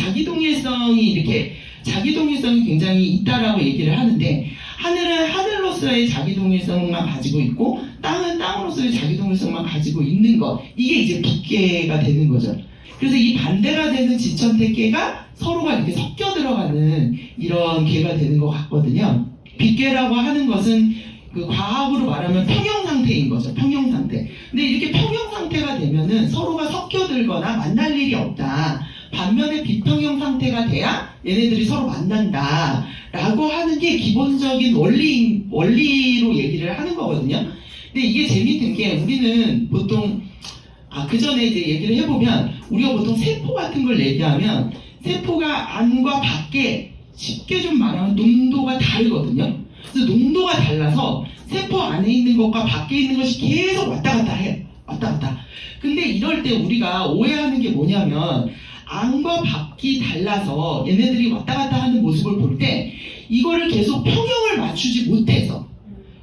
자기동일성이 굉장히 있다라고 얘기를 하는데 하늘은 하늘로서의 자기동일성만 가지고 있고 땅은 땅으로서의 자기동일성만 가지고 있는 것 이게 이제 빗개가 되는 거죠. 그래서 이 반대가 되는 지천태개가 서로가 이렇게 섞여 들어가는 이런 개가 되는 것 같거든요. 빗개라고 하는 것은 그 과학으로 말하면 평형 상태인 거죠. 평형 상태. 근데 이렇게 평형 상태가 되면은 서로가 섞여 들거나 만날 일이 없다. 반면에 비평형 상태가 돼야 얘네들이 서로 만난다 라고 하는 게 기본적인 원리로 얘기를 하는 거거든요. 근데 이게 재밌는 게 우리는 보통 그 전에 이제 얘기를 해보면 우리가 보통 세포 같은 걸 얘기하면 세포가 안과 밖에 쉽게 좀 말하면 농도가 다르거든요. 그래서 농도가 달라서 세포 안에 있는 것과 밖에 있는 것이 계속 왔다 갔다 해요. 왔다 갔다. 근데 이럴 때 우리가 오해하는 게 뭐냐면 안과 밖이 달라서 얘네들이 왔다 갔다 하는 모습을 볼 때 이거를 계속 평형을 맞추지 못해서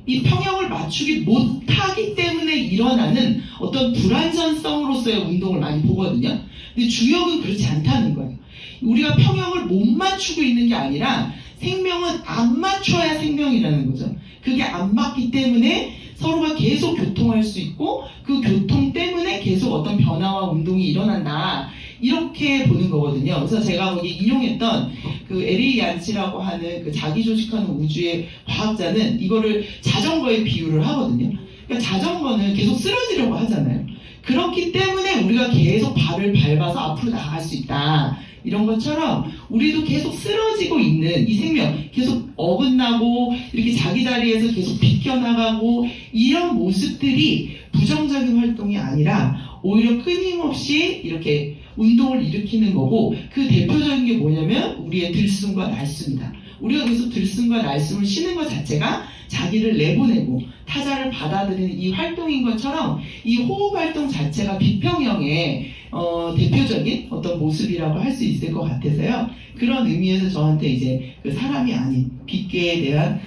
이 평형을 맞추기 못하기 때문에 일어나는 어떤 불완전성으로서의 운동을 많이 보거든요. 근데 주역은 그렇지 않다는 거예요. 우리가 평형을 못 맞추고 있는 게 아니라 생명은 안 맞춰야 생명이라는 거죠. 그게 안 맞기 때문에 서로가 계속 교통할 수 있고 그 교통 때문에 계속 어떤 변화와 운동이 일어난다. 이렇게 보는 거거든요. 그래서 제가 거기 인용했던 그 에리 얀치라고 하는 그 자기 조직하는 우주의 과학자는 이거를 자전거에 비유를 하거든요. 그러니까 자전거는 계속 쓰러지려고 하잖아요. 그렇기 때문에 우리가 계속 발을 밟아서 앞으로 나아갈 수 있다. 이런 것처럼 우리도 계속 쓰러지고 있는 이 생명, 계속 어긋나고 이렇게 자기 자리에서 계속 비껴나가고 이런 모습들이 부정적인 활동이 아니라 오히려 끊임없이 이렇게 운동을 일으키는 거고 그 대표적인 게 뭐냐면 우리의 들숨과 날숨이다. 우리가 계속 들숨과 날숨을 쉬는 것 자체가 자기를 내보내고 타자를 받아들이는 이 활동인 것처럼 이 호흡 활동 자체가 비평형의 대표적인 어떤 모습이라고 할 수 있을 것 같아서요. 그런 의미에서 저한테 이제 그 사람이 아닌 빛계에 대한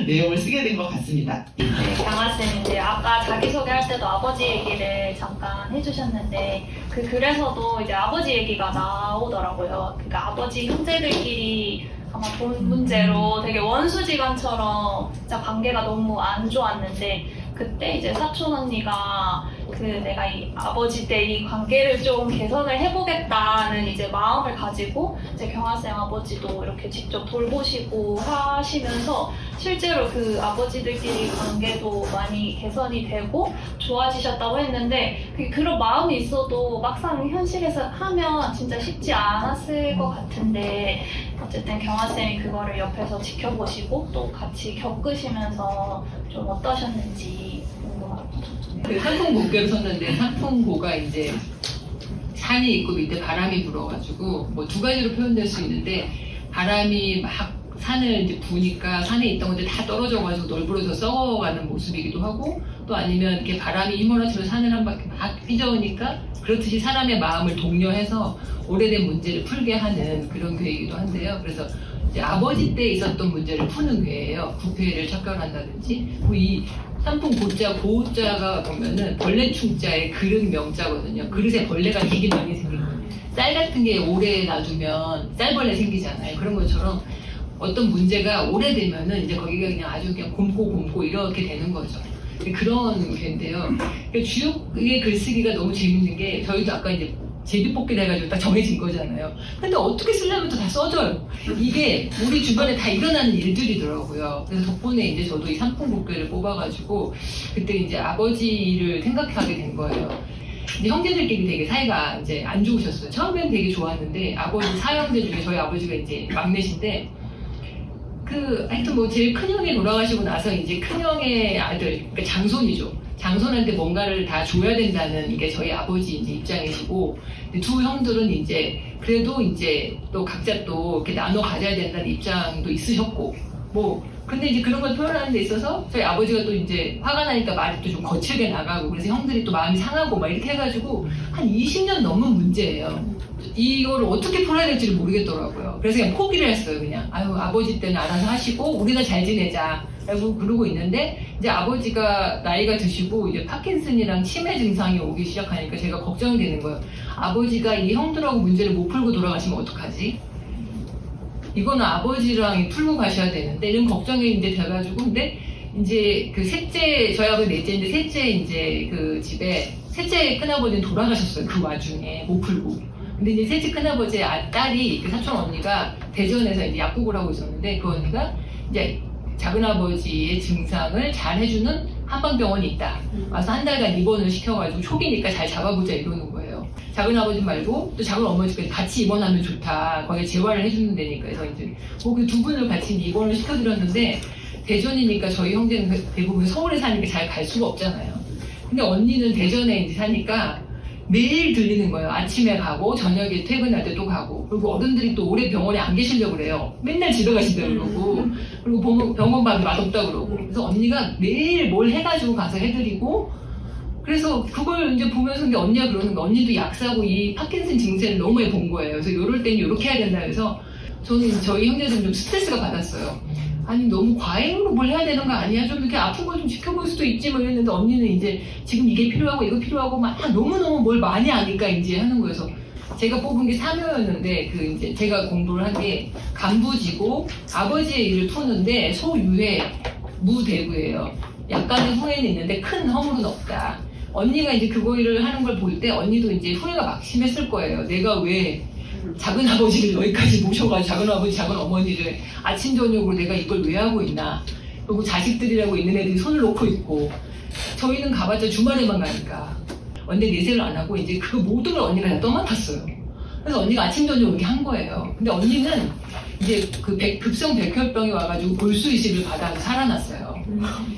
내용을 쓰게 된 것 같습니다. 네, 강아쌤 이제 아까 자기소개할 때도 아버지 얘기를 잠깐 해주셨는데 그 글에서도 이제 아버지 얘기가 나오더라고요. 그러니까 아버지 형제들끼리 아마 돈 문제로 되게 원수지간처럼 진짜 관계가 너무 안 좋았는데 그때 이제 사촌 언니가 그 내가 이 아버지 때 이 관계를 좀 개선을 해보겠다는 이제 마음을 가지고 이제 경아쌤 아버지도 이렇게 직접 돌보시고 하시면서 실제로 그 아버지들끼리 관계도 많이 개선이 되고 좋아지셨다고 했는데 그런 마음이 있어도 막상 현실에서 하면 진짜 쉽지 않았을 것 같은데 어쨌든 경아쌤이 그거를 옆에서 지켜보시고 또 같이 겪으시면서 좀 어떠셨는지 궁금합니다. 그 산풍고개를 섰는데 산풍고가 이제 산이 있고 밑에 바람이 불어가지고 뭐 두 가지로 표현될 수 있는데 바람이 막 산을 이제 부니까 산에 있던 것들이 다 떨어져가지고 널브러져 썩어가는 모습이기도 하고 또 아니면 이렇게 바람이 휘몰아치면 산을 한 바퀴 막 삐져오니까 그렇듯이 사람의 마음을 독려해서 오래된 문제를 풀게 하는 그런 교회이기도 한데요. 그래서 이제 아버지 때 있었던 문제를 푸는 교회예요. 부패를 척결한다든지 이 산풍 고자 고자가 보면은 벌레충자의 그릇 명자거든요. 그릇에 벌레가 되게 많이 생긴 거예요. 쌀 같은 게 오래 놔두면 쌀벌레 생기잖아요. 그런 것처럼 어떤 문제가 오래되면은 이제 거기가 그냥 아주 그냥 곰고 이렇게 되는 거죠. 그런 게인데요. 주역의 글쓰기가 너무 재밌는 게 저희도 아까 이제 제비뽑기를 해가지고 딱 정해진 거잖아요. 근데 어떻게 쓰려면 또 다 써져요. 이게 우리 주변에 다 일어나는 일들이더라고요. 그래서 덕분에 이제 저도 이 산풍복귀를 뽑아가지고 그때 이제 아버지를 생각하게 된 거예요. 이제 형제들끼리 되게 사이가 이제 안 좋으셨어요. 처음엔 되게 좋았는데 아버지 사형제 중에 저희 아버지가 이제 막내신데 하여튼 뭐 제일 큰 형이 돌아가시고 나서 이제 큰 형의 아들, 그러니까 장손이죠. 장손한테 뭔가를 다 줘야 된다는 게 저희 아버지 이제 입장이시고, 두 형들은 이제 그래도 이제 또 각자 또 이렇게 나눠 가져야 된다는 입장도 있으셨고, 근데 이제 그런 걸 표현하는 데 있어서 저희 아버지가 또 이제 화가 나니까 말이 또 좀 거칠게 나가고, 그래서 형들이 또 마음이 상하고 막 이렇게 해가지고 한 20년 넘은 문제예요. 이걸 어떻게 풀어야 될지를 모르겠더라고요. 그래서 그냥 포기를 했어요. 그냥 아버지 때는 알아서 하시고 우리가 잘 지내자 라고 그러고 있는데, 이제 아버지가 나이가 드시고 이제 파킨슨이랑 치매 증상이 오기 시작하니까 제가 걱정이 되는 거예요. 아버지가 이 형들하고 문제를 못 풀고 돌아가시면 어떡하지? 이거는 아버지랑 풀고 가셔야 되는데 이런 걱정이 이제 돼가지고, 근데 이제 그 셋째, 저희 아버지 넷째인데 셋째 이제 그 집에 셋째 큰아버지는 돌아가셨어요. 그 와중에 못 풀고. 근데 이제 셋째 큰아버지의 딸이 그 사촌 언니가 대전에서 이제 약국을 하고 있었는데, 그 언니가 이제 작은아버지의 증상을 잘 해주는 한방병원이 있다. 와서 한 달간 입원을 시켜가지고 초기니까 잘 잡아보자 이러는 거예요. 작은 아버지 말고 또 작은 어머니까지 같이 입원하면 좋다. 거기에 재활을 해주는 데니까. 그래서 이제 그 두 분을 같이 입원을 시켜드렸는데 대전이니까 저희 형제는 대부분 서울에 사니까 잘 갈 수가 없잖아요. 근데 언니는 대전에 이제 사니까 매일 들리는 거예요. 아침에 가고 저녁에 퇴근할 때 또 가고. 그리고 어른들이 또 오래 병원에 안 계시려고 그래요. 맨날 집에 가신다고 그러고. 그리고 병원 밥이 맛없다고 그러고. 그래서 언니가 매일 뭘 해가지고 가서 해드리고. 그래서 그걸 이제 보면서 근데 언니가 그러는 거 언니도 약사고 이 파킨슨 증세를 너무 많이 본 거예요. 그래서 이럴 때는 이렇게 해야 된다 그래서 저는 저희 형제들은 좀 스트레스가 받았어요. 아니 너무 과잉으로 뭘 해야 되는 거 아니야? 좀 이렇게 아픈 걸 좀 지켜볼 수도 있지 뭐 이랬는데 언니는 이제 지금 이게 필요하고 이거 필요하고 막 너무너무 뭘 많이 아니까 이제 하는 거여서 제가 뽑은 게 사묘였는데 그 이제 제가 공부를 한 게 간부지고 아버지의 일을 푸는데 소유회 무대구예요. 약간의 후회는 있는데 큰 허물은 없다. 언니가 이제 그거 일을 하는 걸 볼 때 언니도 이제 후회가 막심했을 거예요. 내가 왜 작은 아버지를 여기까지 모셔가지고 작은 아버지, 작은 어머니를 아침 저녁으로 내가 이걸 왜 하고 있나. 그리고 자식들이라고 있는 애들이 손을 놓고 있고 저희는 가봤자 주말에만 가니까 언니 내색을 안 하고 이제 그 모든 걸 언니가 다 떠맡았어요. 그래서 언니가 아침 저녁 이렇게 한 거예요. 근데 언니는 이제 그 급성 백혈병이 와가지고 골수 이식을 받아서 살아났어요.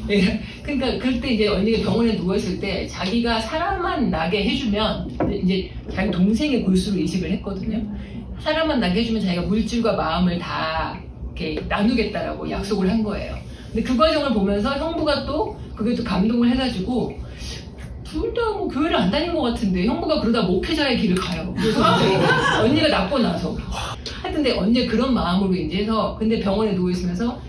예, 그러니까 그때 이제 언니가 병원에 누워있을 때 자기가 사람만 나게 해주면 이제 자기 동생의 골수로 이식을 했거든요. 사람만 나게 해주면 자기가 물질과 마음을 다 이렇게 나누겠다라고 약속을 한 거예요. 근데 그 과정을 보면서 형부가 또 그게 또 감동을 해가지고 둘 다 뭐 교회를 안 다닌 것 같은데 형부가 그러다 목회자의 길을 가요. 그래서 이제 언니가 낫고 나서 하여튼 근데 언니가 그런 마음으로 이제 해서 근데 병원에 누워있으면서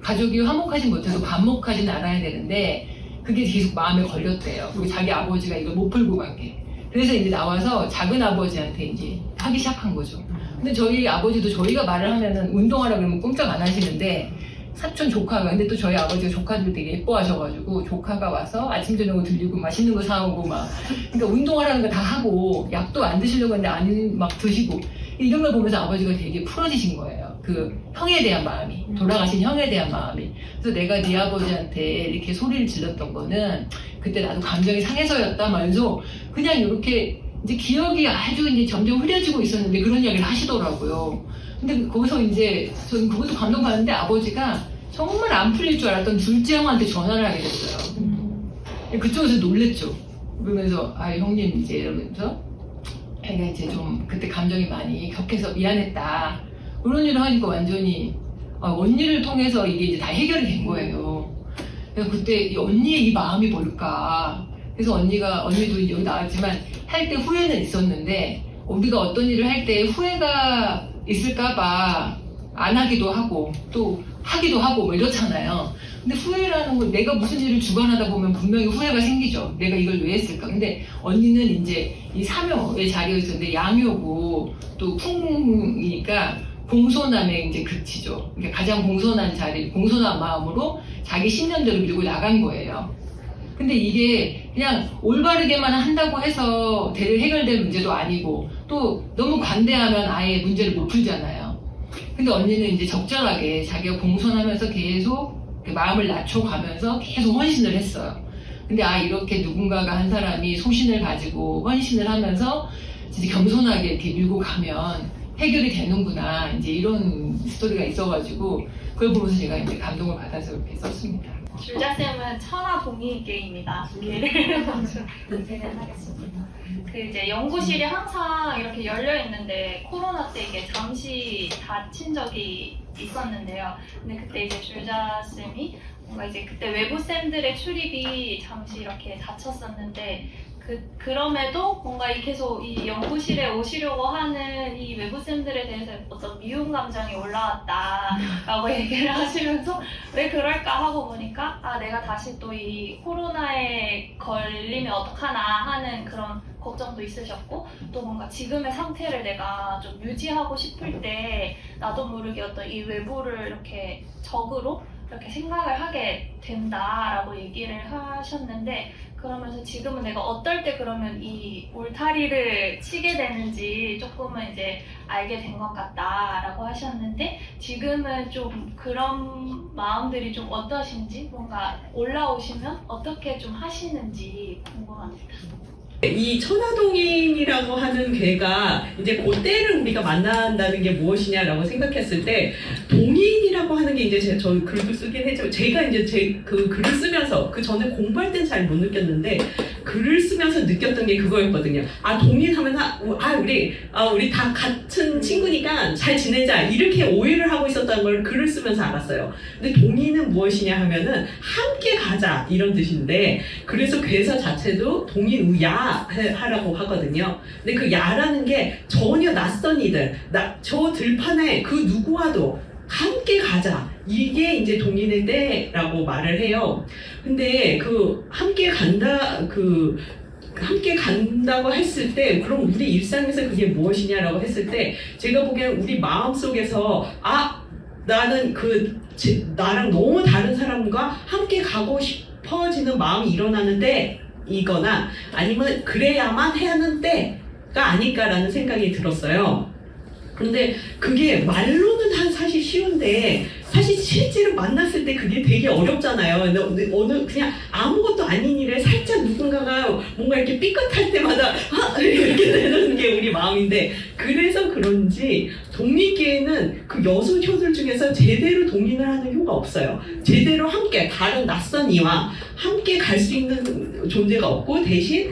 가족이 화목하지 못해서 반목하진 않아야 되는데 그게 계속 마음에 걸렸대요. 그리고 자기 아버지가 이걸 못 풀고 간 게. 그래서 이제 나와서 작은 아버지한테 이제 하기 시작한 거죠. 근데 저희 아버지도 저희가 말을 하면은 운동하라 그러면 꼼짝 안 하시는데 사촌 조카가 근데 또 저희 아버지가 조카들 되게 예뻐하셔가지고 조카가 와서 아침 저녁을 들리고 맛있는 거 사오고 막 그러니까 운동하라는 거 다 하고 약도 안 드시려고 했는데 안 막 드시고 이런 걸 보면서 아버지가 되게 풀어지신 거예요. 그 형에 대한 마음이 돌아가신 형에 대한 마음이. 그래서 내가 네 아버지한테 이렇게 소리를 질렀던 거는 그때 나도 감정이 상해서였다 말면서 그냥 이렇게 이제 기억이 아주 이제 점점 흐려지고 있었는데 그런 이야기를 하시더라고요. 근데 거기서 이제 저는 그것도 감동받는데 아버지가 정말 안 풀릴 줄 알았던 둘째 형한테 전화를 하게 됐어요. 그쪽에서 놀랬죠. 그러면서 아 형님 이제 이러면서 애가 이제 좀 그때 감정이 많이 격해서 미안했다. 그런 일을 하니까 완전히 언니를 통해서 이게 이제 다 해결이 된 거예요. 그래서 그때 이 언니의 이 마음이 뭘까. 그래서 언니도 이제 여기 나왔지만 할 때 후회는 있었는데 우리가 어떤 일을 할 때 후회가 있을까봐 안 하기도 하고 또 하기도 하고 뭐 이렇잖아요. 근데 후회라는 건 내가 무슨 일을 주관하다 보면 분명히 후회가 생기죠. 내가 이걸 왜 했을까. 근데 언니는 이제 이 사묘의 자리에 있었는데 양묘고 또 풍이니까 공손함의 이제 극치죠. 그러니까 가장 공손한 자리, 공손한 마음으로 자기 신념대로 밀고 나간 거예요. 근데 이게 그냥 올바르게만 한다고 해서 해결될 문제도 아니고 또 너무 관대하면 아예 문제를 못 풀잖아요. 근데 언니는 이제 적절하게 자기가 공손하면서 계속 마음을 낮춰가면서 계속 헌신을 했어요. 근데 이렇게 누군가가 한 사람이 소신을 가지고 헌신을 하면서 이제 겸손하게 이렇게 밀고 가면 해결이 되는구나. 이제 이런 스토리가 있어가지고 그걸 보면서 제가 이제 감동을 받아서 이렇게 썼습니다. 줄자쌤은 천하동의계입니다. 개를 먼저 인쇄하겠습니다. 그 이제 연구실이 항상 이렇게 열려 있는데 코로나 때 이게 잠시 닫힌 적이 있었는데요. 근데 그때 이제 줄자쌤이 뭔가 이제 그때 외부 쌤들의 출입이 잠시 이렇게 닫혔었는데 그럼에도 뭔가 계속 이 연구실에 오시려고 하는 이 외부쌤들에 대해서 어떤 미움 감정이 올라왔다라고 얘기를 하시면서 왜 그럴까 하고 보니까 내가 다시 또 이 코로나에 걸리면 어떡하나 하는 그런 걱정도 있으셨고 또 뭔가 지금의 상태를 내가 좀 유지하고 싶을 때 나도 모르게 어떤 이 외부를 이렇게 적으로 이렇게 생각을 하게 된다라고 얘기를 하셨는데 그러면서 지금은 내가 어떨 때 그러면 이 울타리를 치게 되는지 조금은 이제 알게 된 것 같다라고 하셨는데 지금은 좀 그런 마음들이 좀 어떠신지 뭔가 올라오시면 어떻게 좀 하시는지 궁금합니다. 이 천하동인이라고 하는 괴가 이제 그때를 우리가 만난다는 게 무엇이냐라고 생각했을 때 동인이라고 하는 게 이제 저 글도 쓰긴 했지만 제가 이제 그 글을 쓰면서 그 전에 공부할 땐 잘 못 느꼈는데 글을 쓰면서 느꼈던 게 그거였거든요. 아 동인하면 우리 다 같은 친구니까 잘 지내자 이렇게 오해를 하고 있었던 걸 글을 쓰면서 알았어요. 근데 동인은 무엇이냐 하면은 함께 가자 이런 뜻인데 그래서 괴사 자체도 동인우야 하라고 하거든요. 근데 그 야라는 게 전혀 낯선 이들, 저 들판에 그 누구와도 함께 가자. 이게 이제 동인의 때라고 말을 해요. 근데 그 함께 간다고 했을 때 그럼 우리 일상에서 그게 무엇이냐라고 했을 때 제가 보기엔 우리 마음속에서 나는 나랑 너무 다른 사람과 함께 가고 싶어지는 마음이 일어나는데 이거나 아니면 그래야만 해야 하는 때가 아닐까라는 생각이 들었어요. 근데 그게 말로는 사실 쉬운데 사실 실제로 만났을 때 그게 되게 어렵잖아요. 그냥 아무것도 아닌 일에 살짝 누군가가 뭔가 이렇게 삐끗할 때마다 이렇게 되는 게 우리 마음인데 그래서 그런지 동인계에는 그 여섯 효들 중에서 제대로 동인을 하는 효가 없어요. 제대로 함께 다른 낯선 이와 함께 갈 수 있는 존재가 없고 대신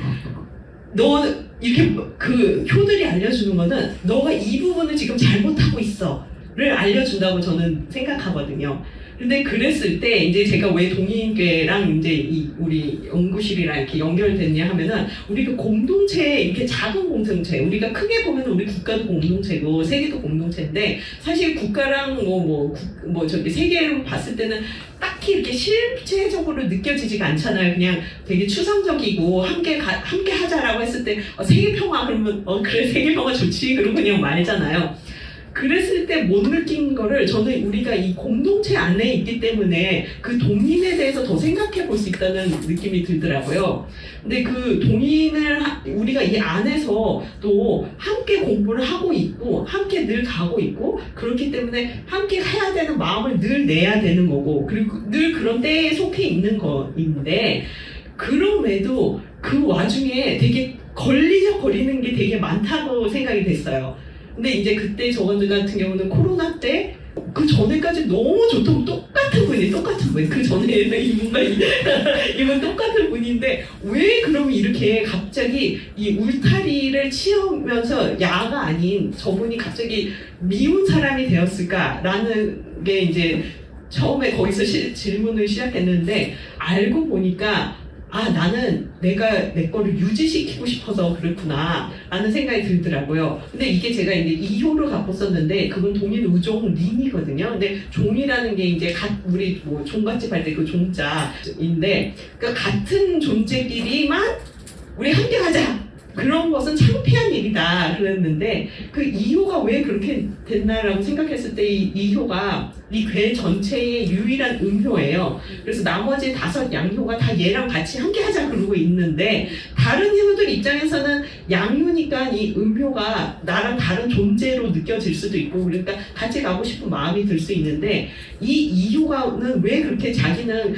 너 이렇게 그 효들이 알려주는 거는 너가 이 부분을 지금 잘못하고 있어를 알려준다고 저는 생각하거든요. 근데 그랬을 때 이제 제가 왜 동인계랑 이제 우리 연구실이랑 이렇게 연결됐냐 하면은 우리 그 공동체 이렇게 작은 공동체 우리가 크게 보면 우리 국가도 공동체고 세계도 공동체인데 사실 국가랑 저기 세계로 봤을 때는 딱히 이렇게 실제적으로 느껴지지가 않잖아요. 그냥 되게 추상적이고 함께 하자라고 했을 때 세계 평화 그러면 그래 세계 평화 좋지 그러고 그냥 말잖아요. 그랬을 때 못 느낀 거를 저는 우리가 이 공동체 안에 있기 때문에 그 동인에 대해서 더 생각해 볼 수 있다는 느낌이 들더라고요. 근데 그 동인을 우리가 이 안에서 또 함께 공부를 하고 있고 함께 늘 가고 있고 그렇기 때문에 함께 해야 되는 마음을 늘 내야 되는 거고 그리고 늘 그런 때에 속해 있는 거인데 그럼에도 그 와중에 되게 걸리적거리는 게 되게 많다고 생각이 됐어요. 근데 이제 그때 저 같은 경우는 코로나 때 그 전에까지 너무 좋던 똑같은 분 그 전에는 이분 똑같은 분인데 왜 그러면 이렇게 갑자기 이 울타리를 치우면서 야가 아닌 저분이 갑자기 미운 사람이 되었을까라는 게 이제 처음에 거기서 질문을 시작했는데 알고 보니까 나는 내가 내 거를 유지시키고 싶어서 그렇구나 라는 생각이 들더라고요. 근데 이게 제가 이제 2효를 갖고 썼는데 그건 동인 우종 린이거든요. 근데 종이라는 게 이제 우리 종갓집 할 때 그 종자인데 그러니까 같은 존재끼리만 우리 함께 가자. 그런 것은 창피한 일이다 그랬는데 그 2효가 왜 그렇게 됐나라고 생각했을 때 이 2효가 이 괴 전체의 유일한 음효예요. 그래서 나머지 5 양효가 다 얘랑 같이 함께 하자 그러고 있는데 다른 효들 입장에서는 양효니까 이 음효가 나랑 다른 존재로 느껴질 수도 있고 그러니까 같이 가고 싶은 마음이 들 수 있는데 이 2효가는 왜 그렇게 자기는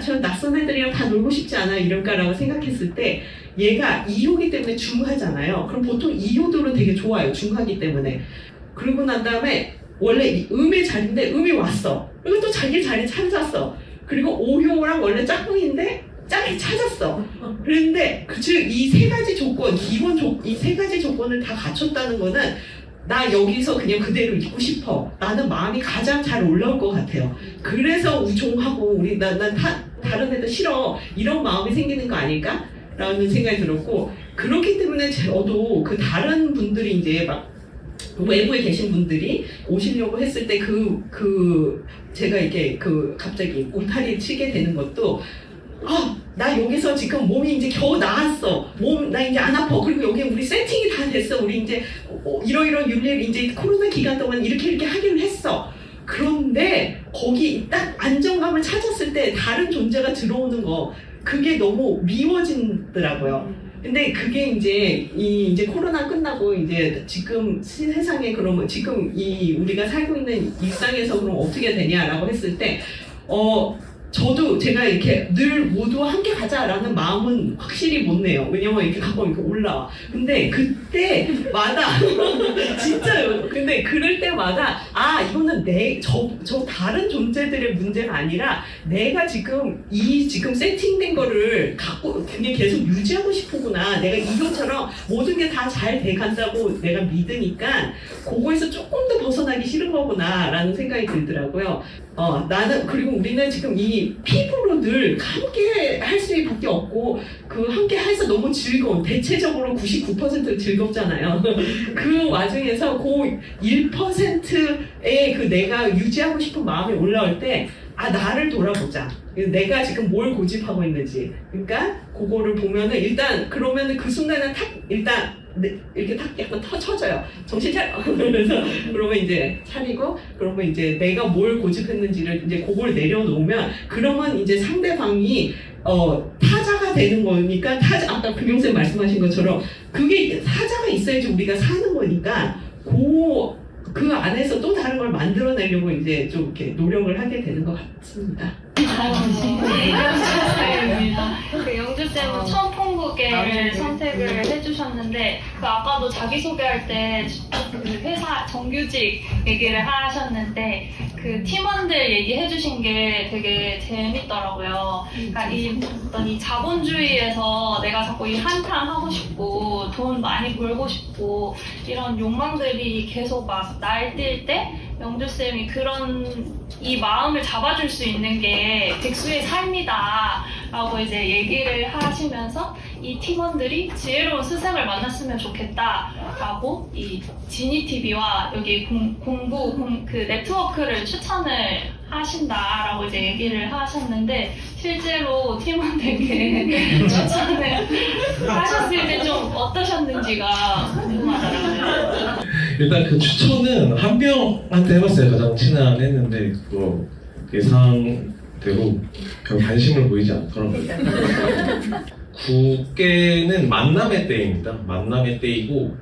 저 낯선 애들이랑 다 놀고 싶지 않아 이럴까라고 생각했을 때 얘가 2효기 때문에 중하잖아요. 그럼 보통 2효들은 되게 좋아요. 중하기 때문에. 그러고 난 다음에 원래 음의 자리인데 음이 왔어. 그리고 또 자기 자리 찾았어. 그리고 5효랑 원래 짝꿍인데 짝이 찾았어. 그런데 즉 이 3가지 조건, 이 3가지 조건을 다 갖췄다는 거는 나 여기서 그냥 그대로 있고 싶어. 라는 마음이 가장 잘 올라올 것 같아요. 그래서 우종하고 난 다른 애들 싫어. 이런 마음이 생기는 거 아닐까? 라는 생각이 들었고 그렇기 때문에 저도 그 다른 분들이 이제 막 외부에 계신 분들이 오시려고 했을 때 제가 이렇게 갑자기 울타리를 치게 되는 것도 나 여기서 지금 몸이 이제 겨우 나았어. 나 이제 안 아파. 그리고 여기 우리 세팅이 다 됐어. 우리 이제 이러이러한 윤리를 이제 코로나 기간 동안 이렇게 하기로 했어. 그런데 거기 딱 안정감을 찾았을 때 다른 존재가 들어오는 거 그게 너무 미워지더라고요. 근데 그게 이제 코로나 끝나고 이제 지금 세상에 그러면 지금 우리가 살고 있는 일상에서 그럼 어떻게 되냐라고 했을 때 저도 제가 이렇게 늘 모두 함께 가자라는 마음은 확실히 못 내요. 왜냐면 이렇게 가끔 이렇게 올라와. 근데 그때마다 진짜요. 근데 그럴 때마다 이거는 저 다른 존재들의 문제가 아니라 내가 지금 지금 세팅된 거를 갖고 그게 계속 유지하고 싶은구나. 내가 이것처럼 모든 게 다 잘 돼간다고 내가 믿으니까 그거에서 조금 더 벗어나기 싫은 거구나라는 생각이 들더라고요. 그리고 우리는 지금 이 피부로 늘 함께 할 수밖에 없고, 그 함께 해서 너무 즐거운, 대체적으로 99% 즐겁잖아요. 그 와중에서 그 1%의 그 내가 유지하고 싶은 마음이 올라올 때, 나를 돌아보자. 내가 지금 뭘 고집하고 있는지. 그러니까, 그거를 보면은, 그러면은 그 순간은 이렇게 약간 터져요. 정신 차려. 그래서, 그러면 이제 차리고, 그러면 이제 내가 뭘 고집했는지를 이제 그걸 내려놓으면, 그러면 이제 상대방이, 타자가 되는 거니까, 아까 금용쌤 말씀하신 것처럼, 그게 타자가 있어야지 우리가 사는 거니까, 그 안에서 또 다른 걸 만들어내려고 이제 좀 이렇게 노력을 하게 되는 것 같습니다. 영주쌤입니다. 영주쌤은 청풍구계를 선택을 해주셨는데, 아까도 자기소개할 때 그 회사 정규직 얘기를 하셨는데, 그 팀원들 얘기해주신 게 되게 재밌더라고요. 그러니까 이 자본주의에서 내가 자꾸 일 한탕 하고 싶고, 돈 많이 벌고 싶고, 이런 욕망들이 계속 막 날뛸 때, 영주쌤이 이 마음을 잡아줄 수 있는 게 백수의 삶이다 라고 이제 얘기를 하시면서 이 팀원들이 지혜로운 스승을 만났으면 좋겠다 라고 이 지니TV와 여기 그 네트워크를 추천을 하신다라고 이제 얘기를 하셨는데, 실제로 팀원들에게 추천을 하셨을 때 좀 어떠셨는지가 궁금하더라고요. 일단 그 추천은 한 명한테 해봤어요. 가장 친한 했는데 또 예상대로 별 관심을 보이지 않더라고요. 국계는 만남의 때입니다. 만남의 때이고,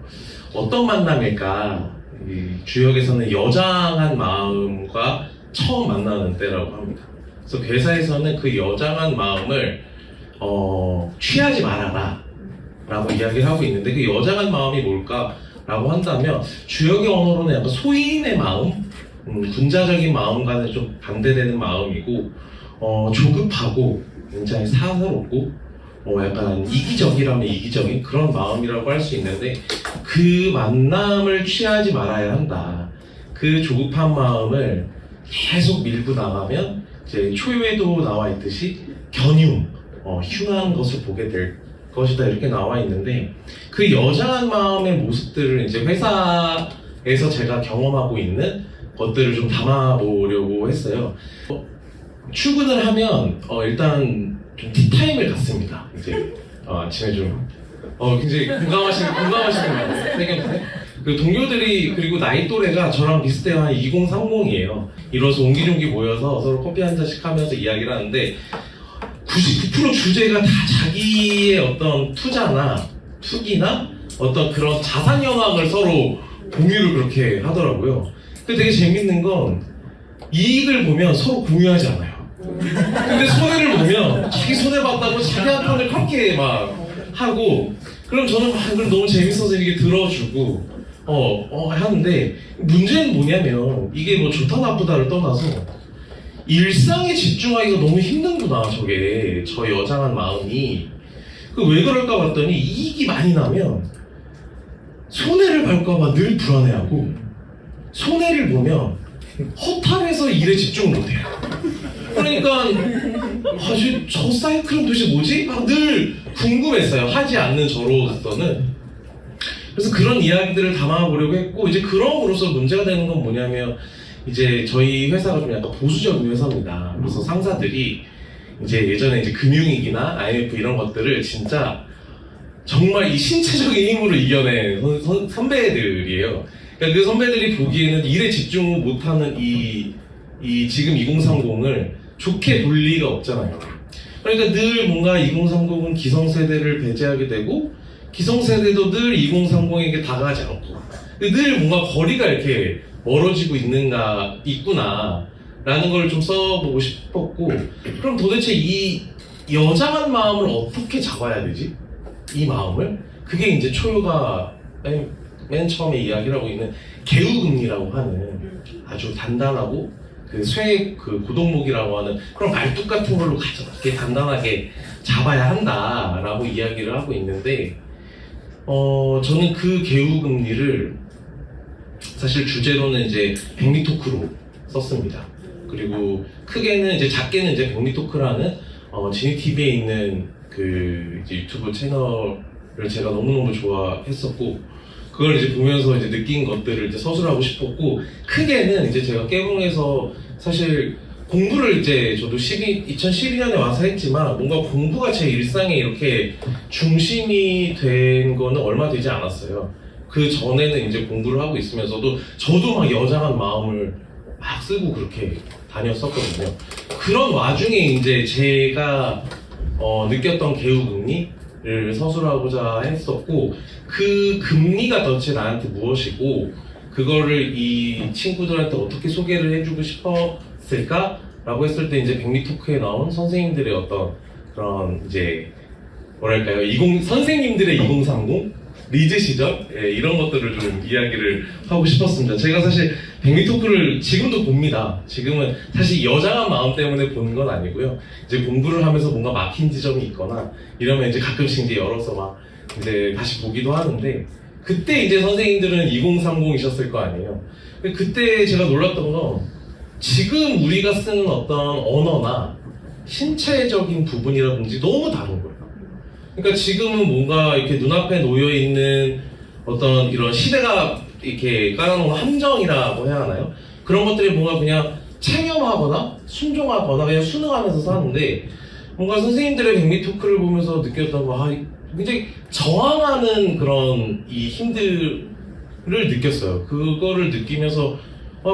어떤 만남일까? 이 주역에서는 여장한 마음과 처음 만나는 때라고 합니다. 그래서 괴사에서는 그 여장한 마음을 취하지 말아라 라고 이야기를 하고 있는데, 그 여장한 마음이 뭘까? 라고 한다면 주역의 언어로는 약간 소인의 마음, 군자적인 마음과는 좀 반대되는 마음이고, 조급하고 굉장히 사사롭고 약간 이기적이라면 이기적인 그런 마음이라고 할 수 있는데, 그 만남을 취하지 말아야 한다. 그 조급한 마음을 계속 밀고 나가면 이제 초유에도 나와 있듯이 견융, 흉한 것을 보게 될 것이다 이렇게 나와 있는데, 그 여장한 마음의 모습들을 이제 회사에서 제가 경험하고 있는 것들을 좀 담아보려고 했어요. 출근을 하면 일단 좀 티타임을 갖습니다. 이제 아침에 좀 굉장히 공감하시는 것 같아요. 세경쌤. 그 동료들이, 그리고 나이 또래가 저랑 비슷해요. 한 2030이에요. 이뤄서 옹기종기 모여서 서로 커피 한 잔씩 하면서 이야기를 하는데, 99% 주제가 다 자기의 어떤 투기나 어떤 그런 자산 현황을 서로 공유를 그렇게 하더라고요. 근데 되게 재밌는 건 이익을 보면 서로 공유하지 않아요. 근데 손해를 보면 자기 손해봤다고 자기한테 그렇게 막 하고, 그럼 저는 그럼 너무 재밌어서 이렇게 들어주고 하는데, 문제는 뭐냐면 이게 뭐 좋다 나쁘다를 떠나서 일상에 집중하기가 너무 힘든구나, 저 여장한 마음이. 왜 그럴까 봤더니, 이익이 많이 나면 손해를 볼까봐 늘 불안해하고, 손해를 보면 허탈해서 일에 집중을 못해요. 그러니까 저 사이클은 도대체 뭐지? 늘 궁금했어요. 하지 않는 저로서는. 그래서 그런 이야기들을 담아보려고 했고, 이제 그럼으로써 문제가 되는 건 뭐냐면, 이제 저희 회사가 좀 약간 보수적인 회사입니다. 그래서 상사들이 이제 예전에 이제 금융위기나 IMF 이런 것들을 진짜 정말 이 신체적인 힘으로 이겨낸 선배들이에요. 그러니까 그 선배들이 보기에는 일에 집중 못하는 이 지금 2030을 좋게 볼 리가 없잖아요. 그러니까 늘 뭔가 2030은 기성세대를 배제하게 되고, 기성세대도 늘 2030에게 다가가지 않고, 늘 뭔가 거리가 이렇게 멀어지고 있구나 라는 걸 좀 써보고 싶었고, 그럼 도대체 이 여장한 마음을 어떻게 잡아야 되지? 이 마음을? 그게 이제 초유가 맨 처음에 이야기를 하고 있는 개우금리라고 하는 아주 단단하고 그 고동목이라고 하는 그런 말뚝 같은 걸로 이렇게 단단하게 잡아야 한다라고 이야기를 하고 있는데, 저는 그 개우금리를 사실 주제로는 이제 백리토크로 썼습니다. 그리고 작게는 이제 백리토크라는 지니TV에 있는 그 이제 유튜브 채널을 제가 너무너무 좋아했었고, 그걸 이제 보면서 이제 느낀 것들을 이제 서술하고 싶었고, 크게는 이제 제가 깨봉에서 사실 공부를 이제 저도 2012년에 와서 했지만 뭔가 공부가 제 일상에 이렇게 중심이 된 거는 얼마 되지 않았어요. 그 전에는 이제 공부를 하고 있으면서도 저도 막 여장한 마음을 막 쓰고 그렇게 다녔었거든요. 그런 와중에 이제 제가 느꼈던 개우금리를 서술하고자 했었고, 그 금리가 도대체 나한테 무엇이고 그거를 이 친구들한테 어떻게 소개를 해주고 싶었을까? 라고 했을 때 이제 백리토크에 나온 선생님들의 어떤 그런 이제 뭐랄까요, 선생님들의 2030 리즈 시절 이런 것들을 좀 이야기를 하고 싶었습니다. 제가 사실 백리토크를 지금도 봅니다. 지금은 사실 여장한 마음 때문에 보는 건 아니고요. 이제 공부를 하면서 뭔가 막힌 지점이 있거나 이러면 이제 가끔씩 이제 열어서 막 이제 다시 보기도 하는데, 그때 이제 선생님들은 2030이셨을 거 아니에요. 그때 제가 놀랐던 건 지금 우리가 쓰는 어떤 언어나 신체적인 부분이라든지 너무 다른 거예요. 그러니까 지금은 뭔가 이렇게 눈앞에 놓여있는 어떤 이런 시대가 이렇게 깔아놓은 함정이라고 해야 하나요? 그런 것들이 뭔가 그냥 체념하거나 순종하거나 그냥 순응하면서 사는데, 뭔가 선생님들의 백리토크를 보면서 느꼈던 거, 굉장히 저항하는 그런 이 힘들을 느꼈어요. 그거를 느끼면서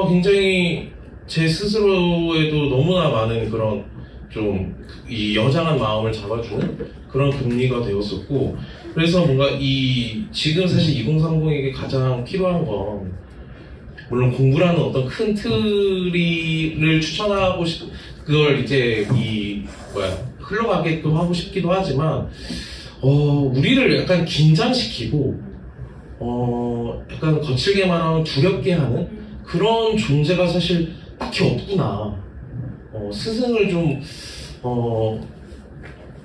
굉장히 제 스스로에도 너무나 많은 그런 좀 이 여장한 마음을 잡아주는 그런 금리가 되었었고, 그래서 뭔가 지금 사실 2030에게 가장 필요한 건 물론 공부라는 어떤 큰 틀을 추천하고 그걸 이제 흘러가게끔 하고 싶기도 하지만, 우리를 약간 긴장시키고 약간 거칠게 말하면 두렵게 하는 그런 존재가 사실 딱히 없구나. 스승을 좀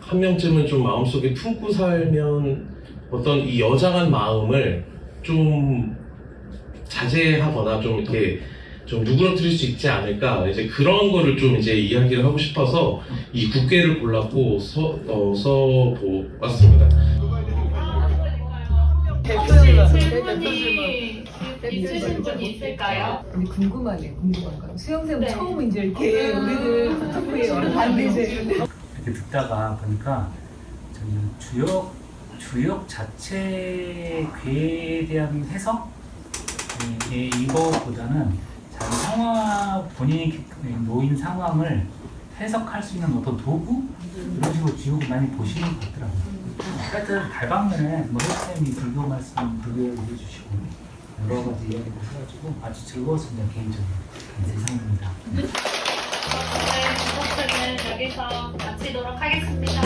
한 명쯤은 좀 마음속에 품고 살면 어떤 이 여장한 마음을 좀 자제하거나 좀 이렇게 좀 누그러뜨릴 수 있지 않을까, 이제 그런 거를 좀 이제 이야기를 하고 싶어서 이 국계를 골랐고 써보았습니다. 질문이 있으신 분 있을까요? 근데 궁금한 거. 수영쌤 네. 처음 이제 이렇게 우리들 포토크에 반대되는데 이렇게 듣다가 보니까 저는 주역 자체 괴에 대한 해석 이거보다는 본인이 놓인 상황을 해석할 수 있는 어떤 도구 이런 식으로 주역을 많이 보시는 것 같더라고요. 하여튼 발방면에 혜쌤이 불교 말씀 불교를 해주시고 여러 가지 이야기를 해가지고 아주 즐거웠습니다. 개인적으로. 이상입니다. 네, 콘서트는 여기서 마치도록 하겠습니다.